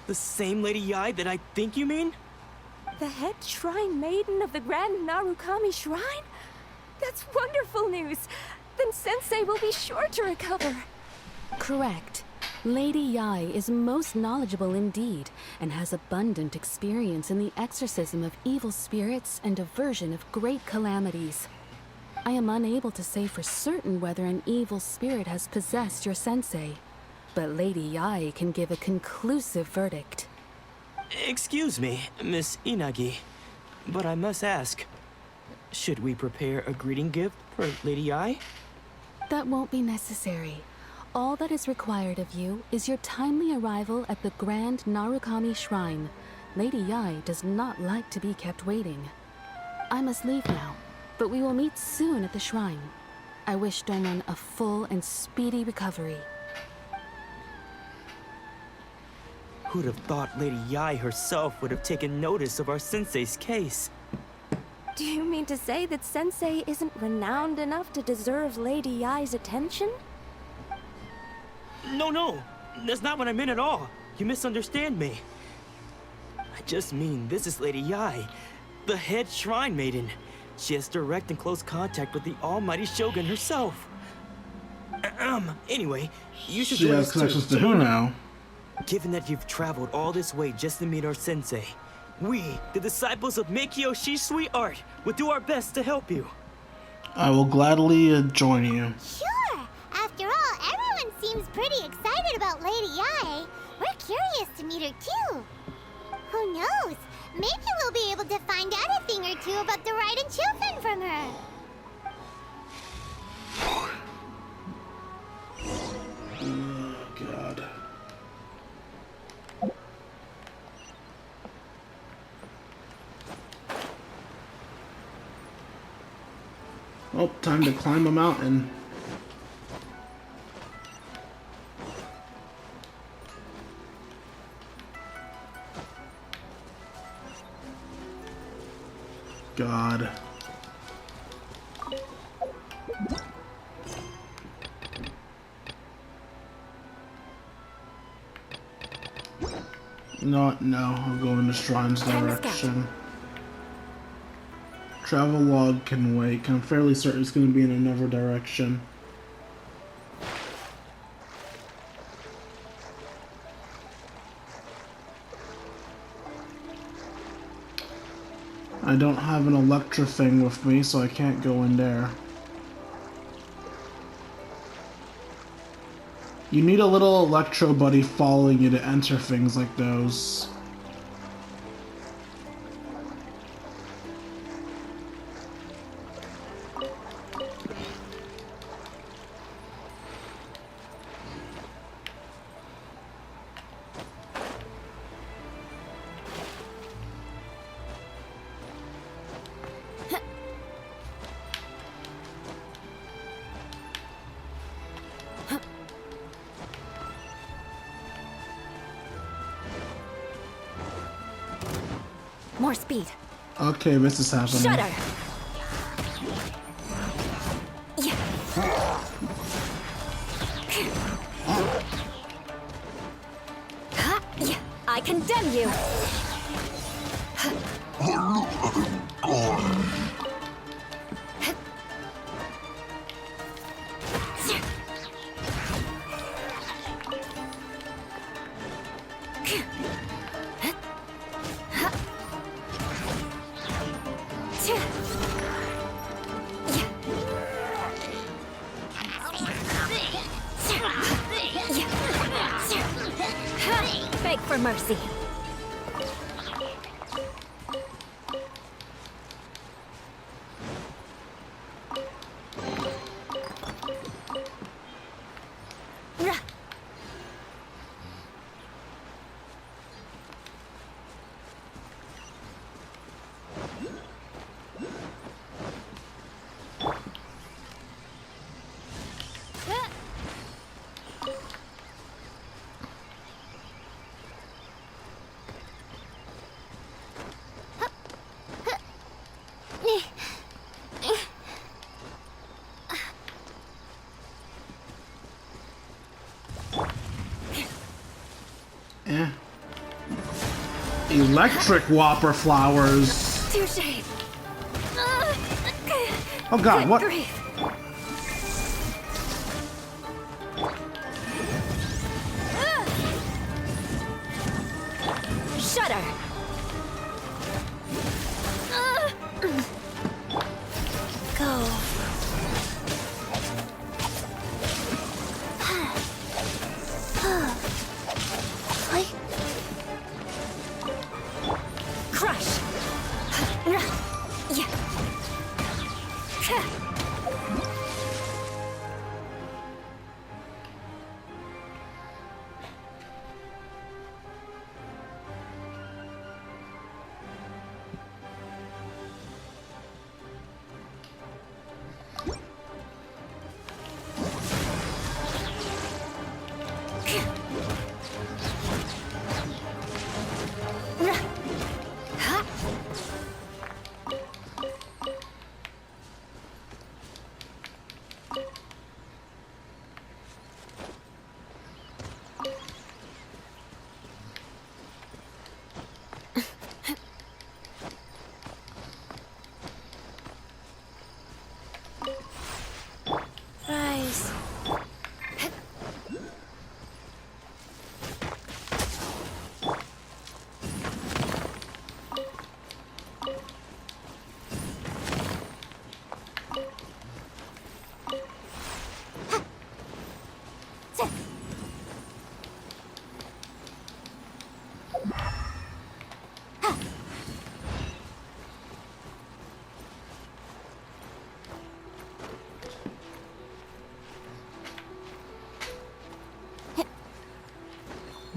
Speaker 8: the same Lady Yai that I think you mean?
Speaker 10: The head shrine maiden of the Grand Narukami Shrine? That's wonderful news! Then Sensei will be sure to recover.
Speaker 11: Correct. Lady Yai is most knowledgeable indeed, and has abundant experience in the exorcism of evil spirits and aversion of great calamities. I am unable to say for certain whether an evil spirit has possessed your sensei, but Lady Yai can give a conclusive verdict.
Speaker 8: Excuse me, Miss Inagi, but I must ask, should we prepare a greeting gift for Lady Yai?
Speaker 11: That won't be necessary. All that is required of you is your timely arrival at the Grand Narukami Shrine. Lady Yai does not like to be kept waiting. I must leave now, but we will meet soon at the shrine. I wish Domon a full and speedy recovery.
Speaker 8: Who'd have thought Lady Yai herself would have taken notice of our sensei's case?
Speaker 10: Do you mean to say that Sensei isn't renowned enough to deserve Lady Yai's attention?
Speaker 8: No, that's not what I meant at all. You misunderstand me. I just mean this is Lady Yai, The head shrine maiden. She has direct and close contact with the almighty Shogun herself. Anyway, you should
Speaker 1: She
Speaker 8: join
Speaker 1: has
Speaker 8: us too.
Speaker 1: connections to who now?
Speaker 8: Given that you've traveled all this way just to meet our sensei, we, the disciples of Meikyo Shisui Art, will do our best to help you.
Speaker 1: I will gladly join you.
Speaker 3: Sure! After all, everyone seems pretty excited about Lady Yae. We're curious to meet her too. Who knows? Maybe we'll be able to find out a thing or two about the Raiden Children from her.
Speaker 1: Oh, God. Oh, time to climb a mountain. God. No, I'll go in the shrine's direction. Travel log can wait. I'm fairly certain it's going to be in another direction. I don't have an Electra thing with me, so I can't go in there. You need a little Electro buddy following you to enter things like those.
Speaker 2: More speed.
Speaker 1: Okay, this is happening.
Speaker 2: Shudder. I condemn you. Beg for mercy.
Speaker 1: Electric Whopper flowers.
Speaker 2: Touche.
Speaker 1: Oh God,
Speaker 2: Good
Speaker 1: what?
Speaker 2: grief. Shudder. Go. Crush.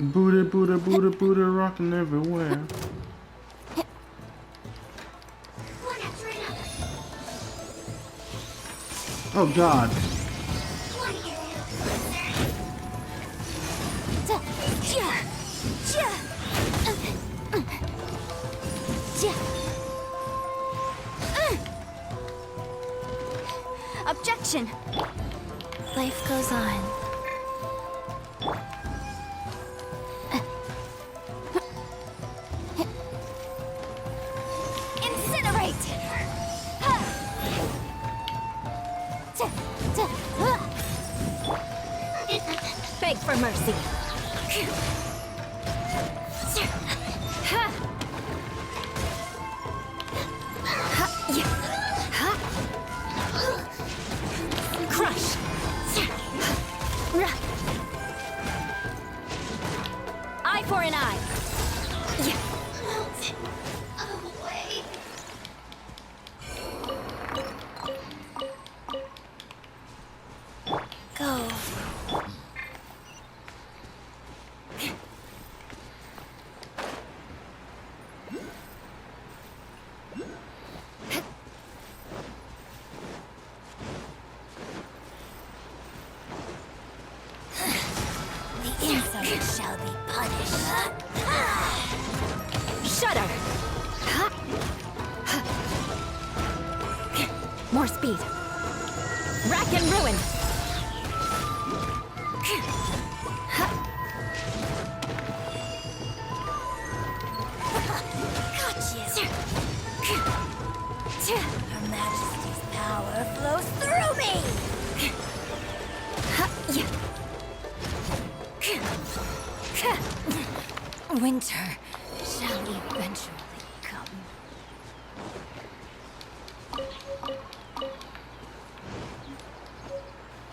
Speaker 1: Booty, booty, booty, booty, rocking everywhere. Oh God.
Speaker 10: Objection! Life goes on. Incinerate! Beg for mercy. Crush! Eye for an eye. Go. The insolent shall be punished. Shudder! More speed. Rack and ruin! Gotcha! Her Majesty's power flows through me! Winter shall eventually come.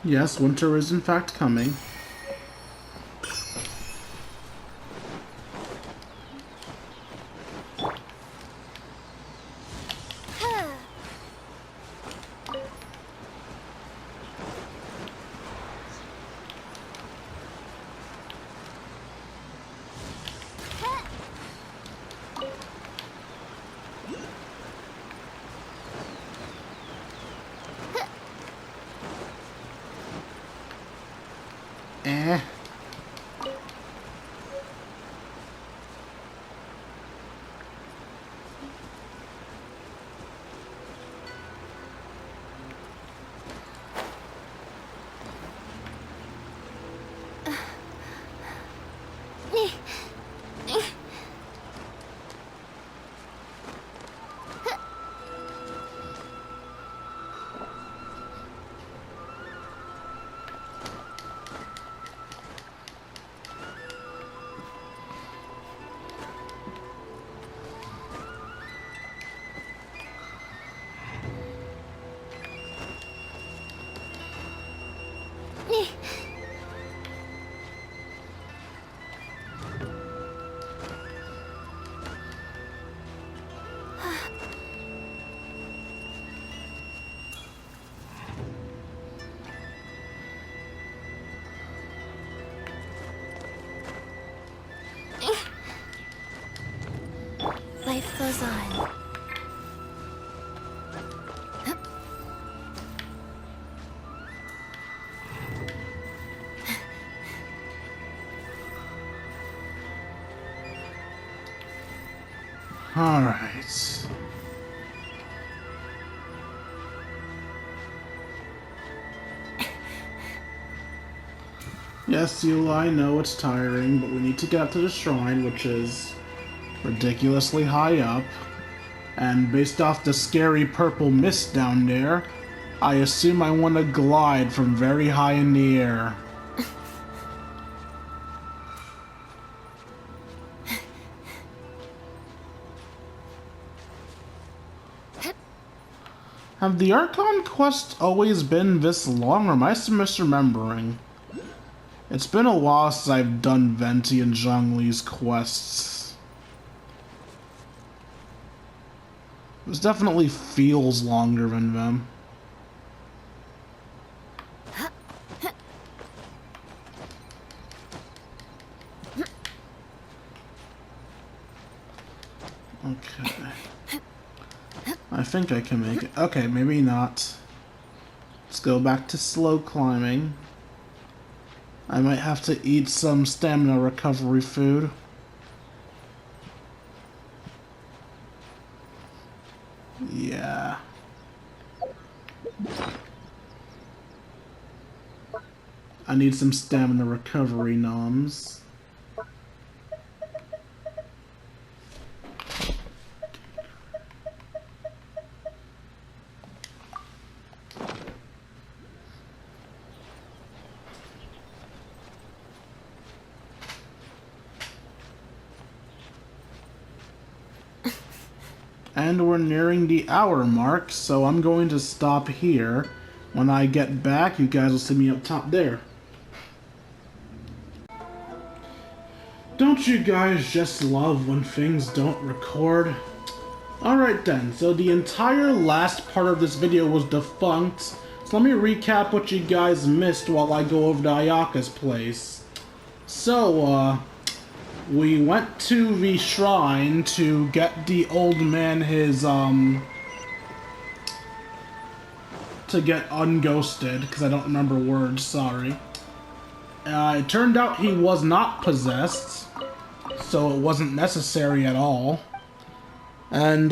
Speaker 1: Yes, winter is in fact coming. Eh.
Speaker 10: Life goes on.
Speaker 1: All right. Yes, Eli, I know it's tiring, but we need to get up to the shrine, which is ridiculously high up. And based off the scary purple mist down there, I assume I want to glide from very high in the air. Have the Archon quests always been this long, or am I misremembering? It's been a while since I've done Venti and Zhongli's quests. This definitely feels longer than them. Okay. I think I can make it. Okay, maybe not. Let's go back to slow climbing. I might have to eat some stamina recovery food. Yeah. I need some stamina recovery noms. And we're nearing the hour mark, so I'm going to stop here. When I get back, you guys will see me up top there. Don't you guys just love when things don't record? Alright then, so the entire last part of this video was defunct, so let me recap what you guys missed while I go over to Ayaka's place. So, we went to the shrine to get the old man his, to get unghosted, because I don't remember words, sorry. It turned out he was not possessed, so it wasn't necessary at all. And,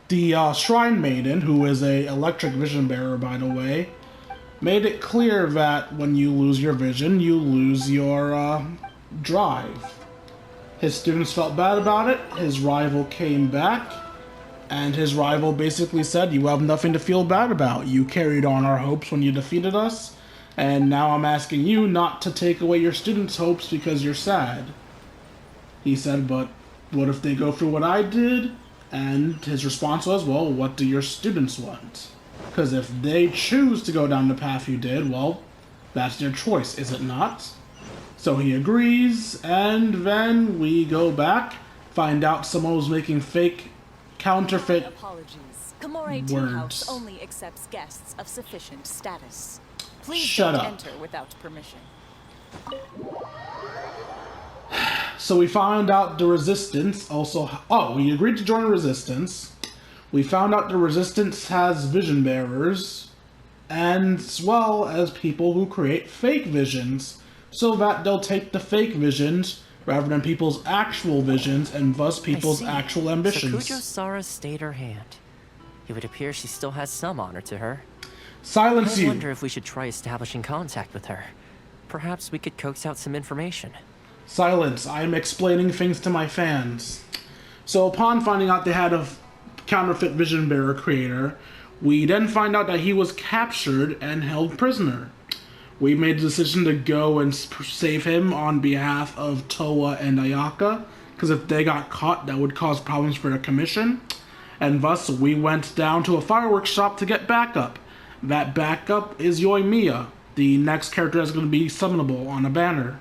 Speaker 1: the shrine maiden, who is a electric vision bearer, by the way, made it clear that when you lose your vision, you lose your, drive. His students felt bad about it, his rival came back, and his rival basically said, "You have nothing to feel bad about. You carried on our hopes when you defeated us, and now I'm asking you not to take away your students' hopes because you're sad." He said, "But what if they go through what I did?" And his response was, "Well, what do your students want? Because if they choose to go down the path you did, well, that's their choice, is it not?" So he agrees, and then we go back, find out someone was making fake, counterfeit
Speaker 12: Apologies. Komore Tea
Speaker 1: words.
Speaker 12: House only accepts guests of sufficient status. Please
Speaker 1: Shut
Speaker 12: don't
Speaker 1: up.
Speaker 12: enter without permission.
Speaker 1: So we found out the resistance also... Oh, we agreed to join the resistance. We found out the resistance has vision bearers, and as well as people who create fake visions, so that they'll take the fake visions rather than people's actual visions and thus people's actual ambitions.
Speaker 13: So Kujo-Sara stayed her hand. It would appear she still has some honor to her.
Speaker 1: Silence you!
Speaker 13: I wonder if we should try establishing contact with her. Perhaps we could coax out some information.
Speaker 1: Silence. I'm explaining things to my fans. So upon finding out they had a counterfeit vision bearer creator, we then find out that he was captured and held prisoner. We made the decision to go and save him on behalf of Towa and Ayaka, because if they got caught, that would cause problems for their commission. And thus, we went down to a fireworks shop to get backup. That backup is Yoimiya, the next character that's going to be summonable on a banner.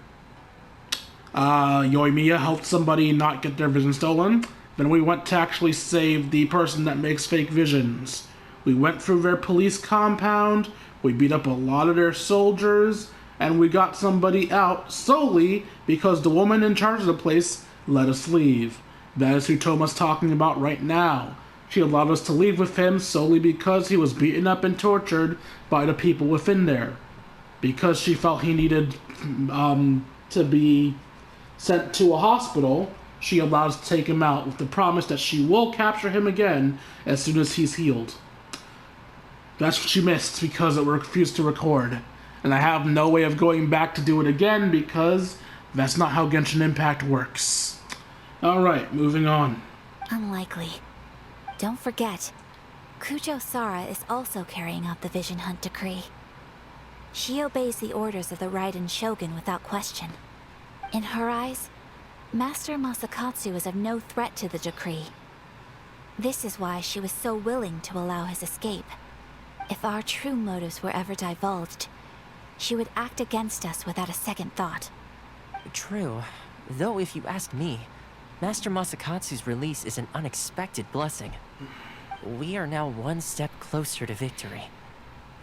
Speaker 1: Yoimiya helped somebody not get their vision stolen. Then we went to actually save the person that makes fake visions. We went through their police compound, we beat up a lot of their soldiers, and we got somebody out solely because the woman in charge of the place let us leave. That is who Toma's talking about right now. She allowed us to leave with him solely because he was beaten up and tortured by the people within there. Because she felt he needed to be sent to a hospital, she allowed us to take him out with the promise that she will capture him again as soon as he's healed. That's what she missed because it refused to record. And I have no way of going back to do it again because that's not how Genshin Impact works. Alright, moving on.
Speaker 10: Unlikely. Don't forget, Kujo-Sara is also carrying out the Vision Hunt decree. She obeys the orders of the Raiden Shogun without question. In her eyes, Master Masakatsu is of no threat to the decree. This is why she was so willing to allow his escape. If our true motives were ever divulged, she would act against us without a second thought.
Speaker 13: True. Though if you ask me, Master Masakatsu's release is an unexpected blessing. We are now one step closer to victory.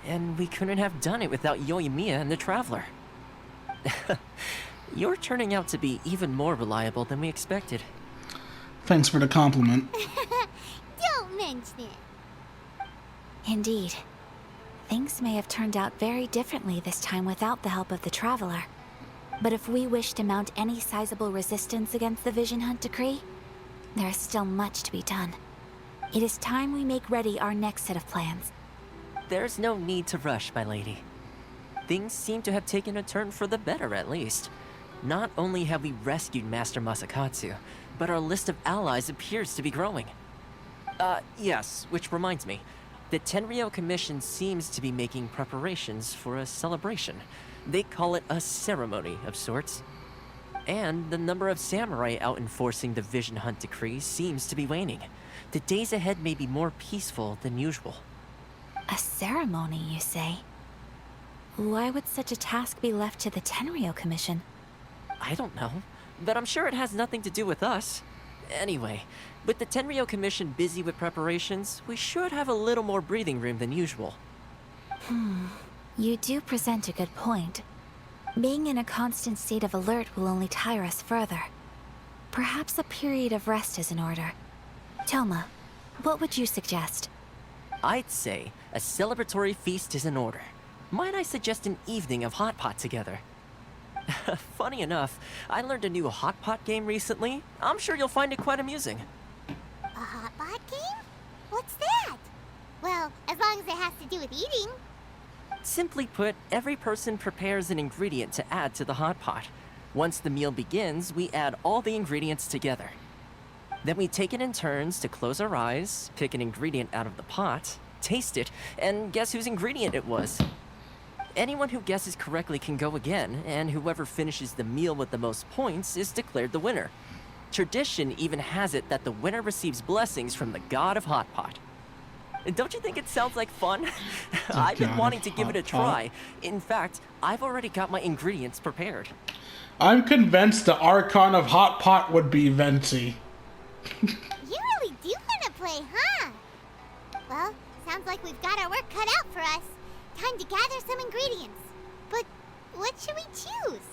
Speaker 13: And we couldn't have done it without Yoimiya and the Traveler. You're turning out to be even more reliable than we expected.
Speaker 1: Thanks for the compliment.
Speaker 3: Don't mention it.
Speaker 10: Indeed. Things may have turned out very differently this time without the help of the Traveler. But if we wish to mount any sizable resistance against the Vision Hunt decree, there is still much to be done. It is time we make ready our next set of plans.
Speaker 13: There's no need to rush, my lady. Things seem to have taken a turn for the better, at least. Not only have we rescued Master Masakatsu, but our list of allies appears to be growing. Yes, which reminds me. The Tenryou Commission seems to be making preparations for a celebration. They call it a ceremony of sorts. And the number of samurai out enforcing the Vision Hunt decree seems to be waning. The days ahead may be more peaceful than usual.
Speaker 10: A ceremony, you say? Why would such a task be left to the Tenryou Commission?
Speaker 13: I don't know, but I'm sure it has nothing to do with us. Anyway, with the Tenryou Commission busy with preparations, we should have a little more breathing room than usual.
Speaker 10: You do present a good point. Being in a constant state of alert will only tire us further. Perhaps a period of rest is in order. Toma, what would you suggest?
Speaker 13: I'd say a celebratory feast is in order. Might I suggest an evening of hot pot together? Funny enough, I learned a new hot pot game recently. I'm sure you'll find it quite amusing.
Speaker 3: A hot pot game? What's that? Well, as long as it has to do with eating.
Speaker 13: Simply put, every person prepares an ingredient to add to the hot pot. Once the meal begins, we add all the ingredients together. Then we take it in turns to close our eyes, pick an ingredient out of the pot, taste it, and guess whose ingredient it was. Anyone who guesses correctly can go again, and whoever finishes the meal with the most points is declared the winner. Tradition even has it that the winner receives blessings from the god of hot pot. Don't you think it sounds like fun? I've been wanting to give it a try. In fact, I've already got my ingredients prepared.
Speaker 1: I'm convinced the archon of hot pot would be Venti.
Speaker 3: You really do want to play, huh? Well, sounds like we've got our work cut out for us. Time to gather some ingredients. But what should we choose?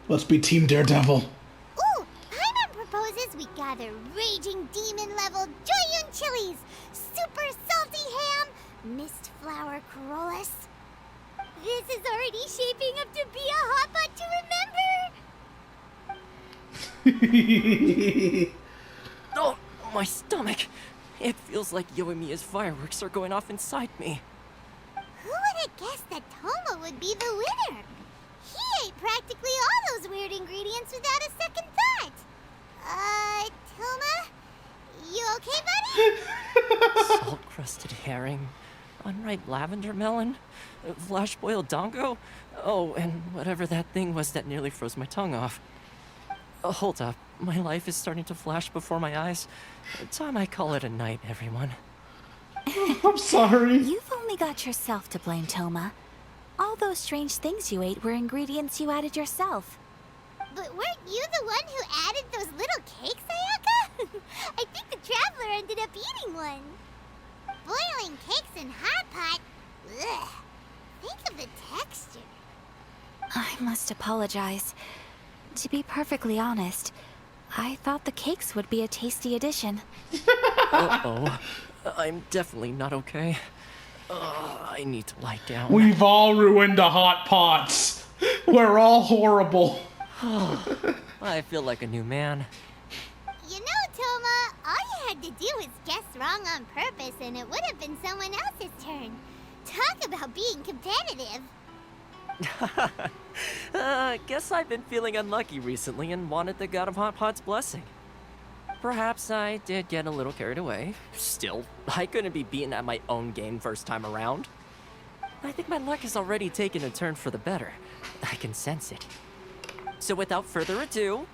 Speaker 1: Let's be Team Daredevil.
Speaker 3: Ooh, Paimon proposes we gather raging demon-level Joyun chilies, super salty ham, mist flower corollas. This is already shaping up to be a hot pot to remember.
Speaker 13: Oh, my stomach! It feels like Yoimiya's fireworks are going off inside me.
Speaker 3: Who would have guessed that Toma would be the winner? He ate practically all those weird ingredients without a second thought. Toma? You okay, buddy?
Speaker 13: Salt-crusted herring, unripe lavender melon, flash-boiled dongo, oh, and whatever that thing was that nearly froze my tongue off. Hold up, my life is starting to flash before my eyes. Time I call it a night, everyone.
Speaker 1: I'm sorry.
Speaker 10: You've only got yourself to blame, Toma. All those strange things you ate were ingredients you added yourself.
Speaker 3: But weren't you the one who added those little cakes, Ayaka? I think the Traveler ended up eating one. Boiling cakes in hot pot? Ugh. Think of the texture.
Speaker 10: I must apologize. To be perfectly honest, I thought the cakes would be a tasty addition.
Speaker 13: Uh-oh. I'm definitely not okay. I need to lie down.
Speaker 1: We've all ruined the hot pots. We're all horrible.
Speaker 13: I feel like a new man.
Speaker 3: You know, Toma, all you had to do was guess wrong on purpose and it would have been someone else's turn. Talk about being competitive.
Speaker 13: Guess I've been feeling unlucky recently and wanted the God of Hot Pot's blessing. Perhaps I did get a little carried away. Still, I couldn't be beaten at my own game first time around. I think my luck has already taken a turn for the better. I can sense it. So without further ado,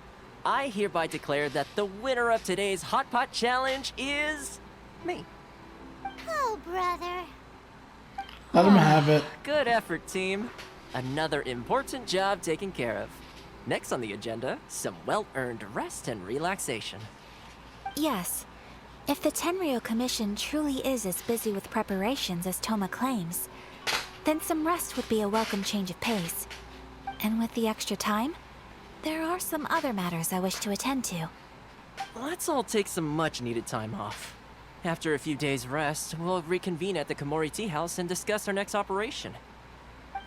Speaker 13: I hereby declare that the winner of today's Hot Pot Challenge is me.
Speaker 3: Oh, brother.
Speaker 1: Let him have it.
Speaker 13: Good effort, team. Another important job taken care of. Next on the agenda, some well-earned rest and relaxation.
Speaker 10: Yes. If the Tenryou Commission truly is as busy with preparations as Toma claims, then some rest would be a welcome change of pace.
Speaker 14: And with the extra time, there are some other matters I wish to attend to.
Speaker 13: Let's all take some much-needed time off. After a few days' rest, we'll reconvene at the Komori Tea House and discuss our next operation.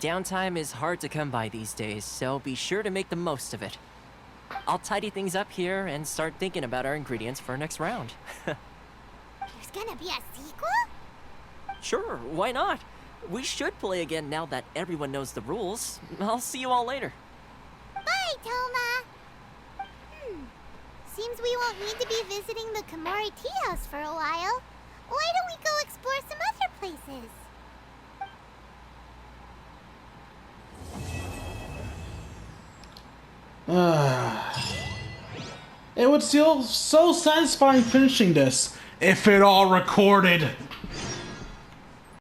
Speaker 13: Downtime is hard to come by these days, so be sure to make the most of it. I'll tidy things up here and start thinking about our ingredients for our next round.
Speaker 3: There's gonna be a sequel?
Speaker 13: Sure, why not? We should play again now that everyone knows the rules. I'll see you all later.
Speaker 3: Bye, Toma! Seems we won't need to be visiting the Komori Tea House for a while. Why don't we go explore some other places?
Speaker 1: It would feel so satisfying finishing this if it all recorded.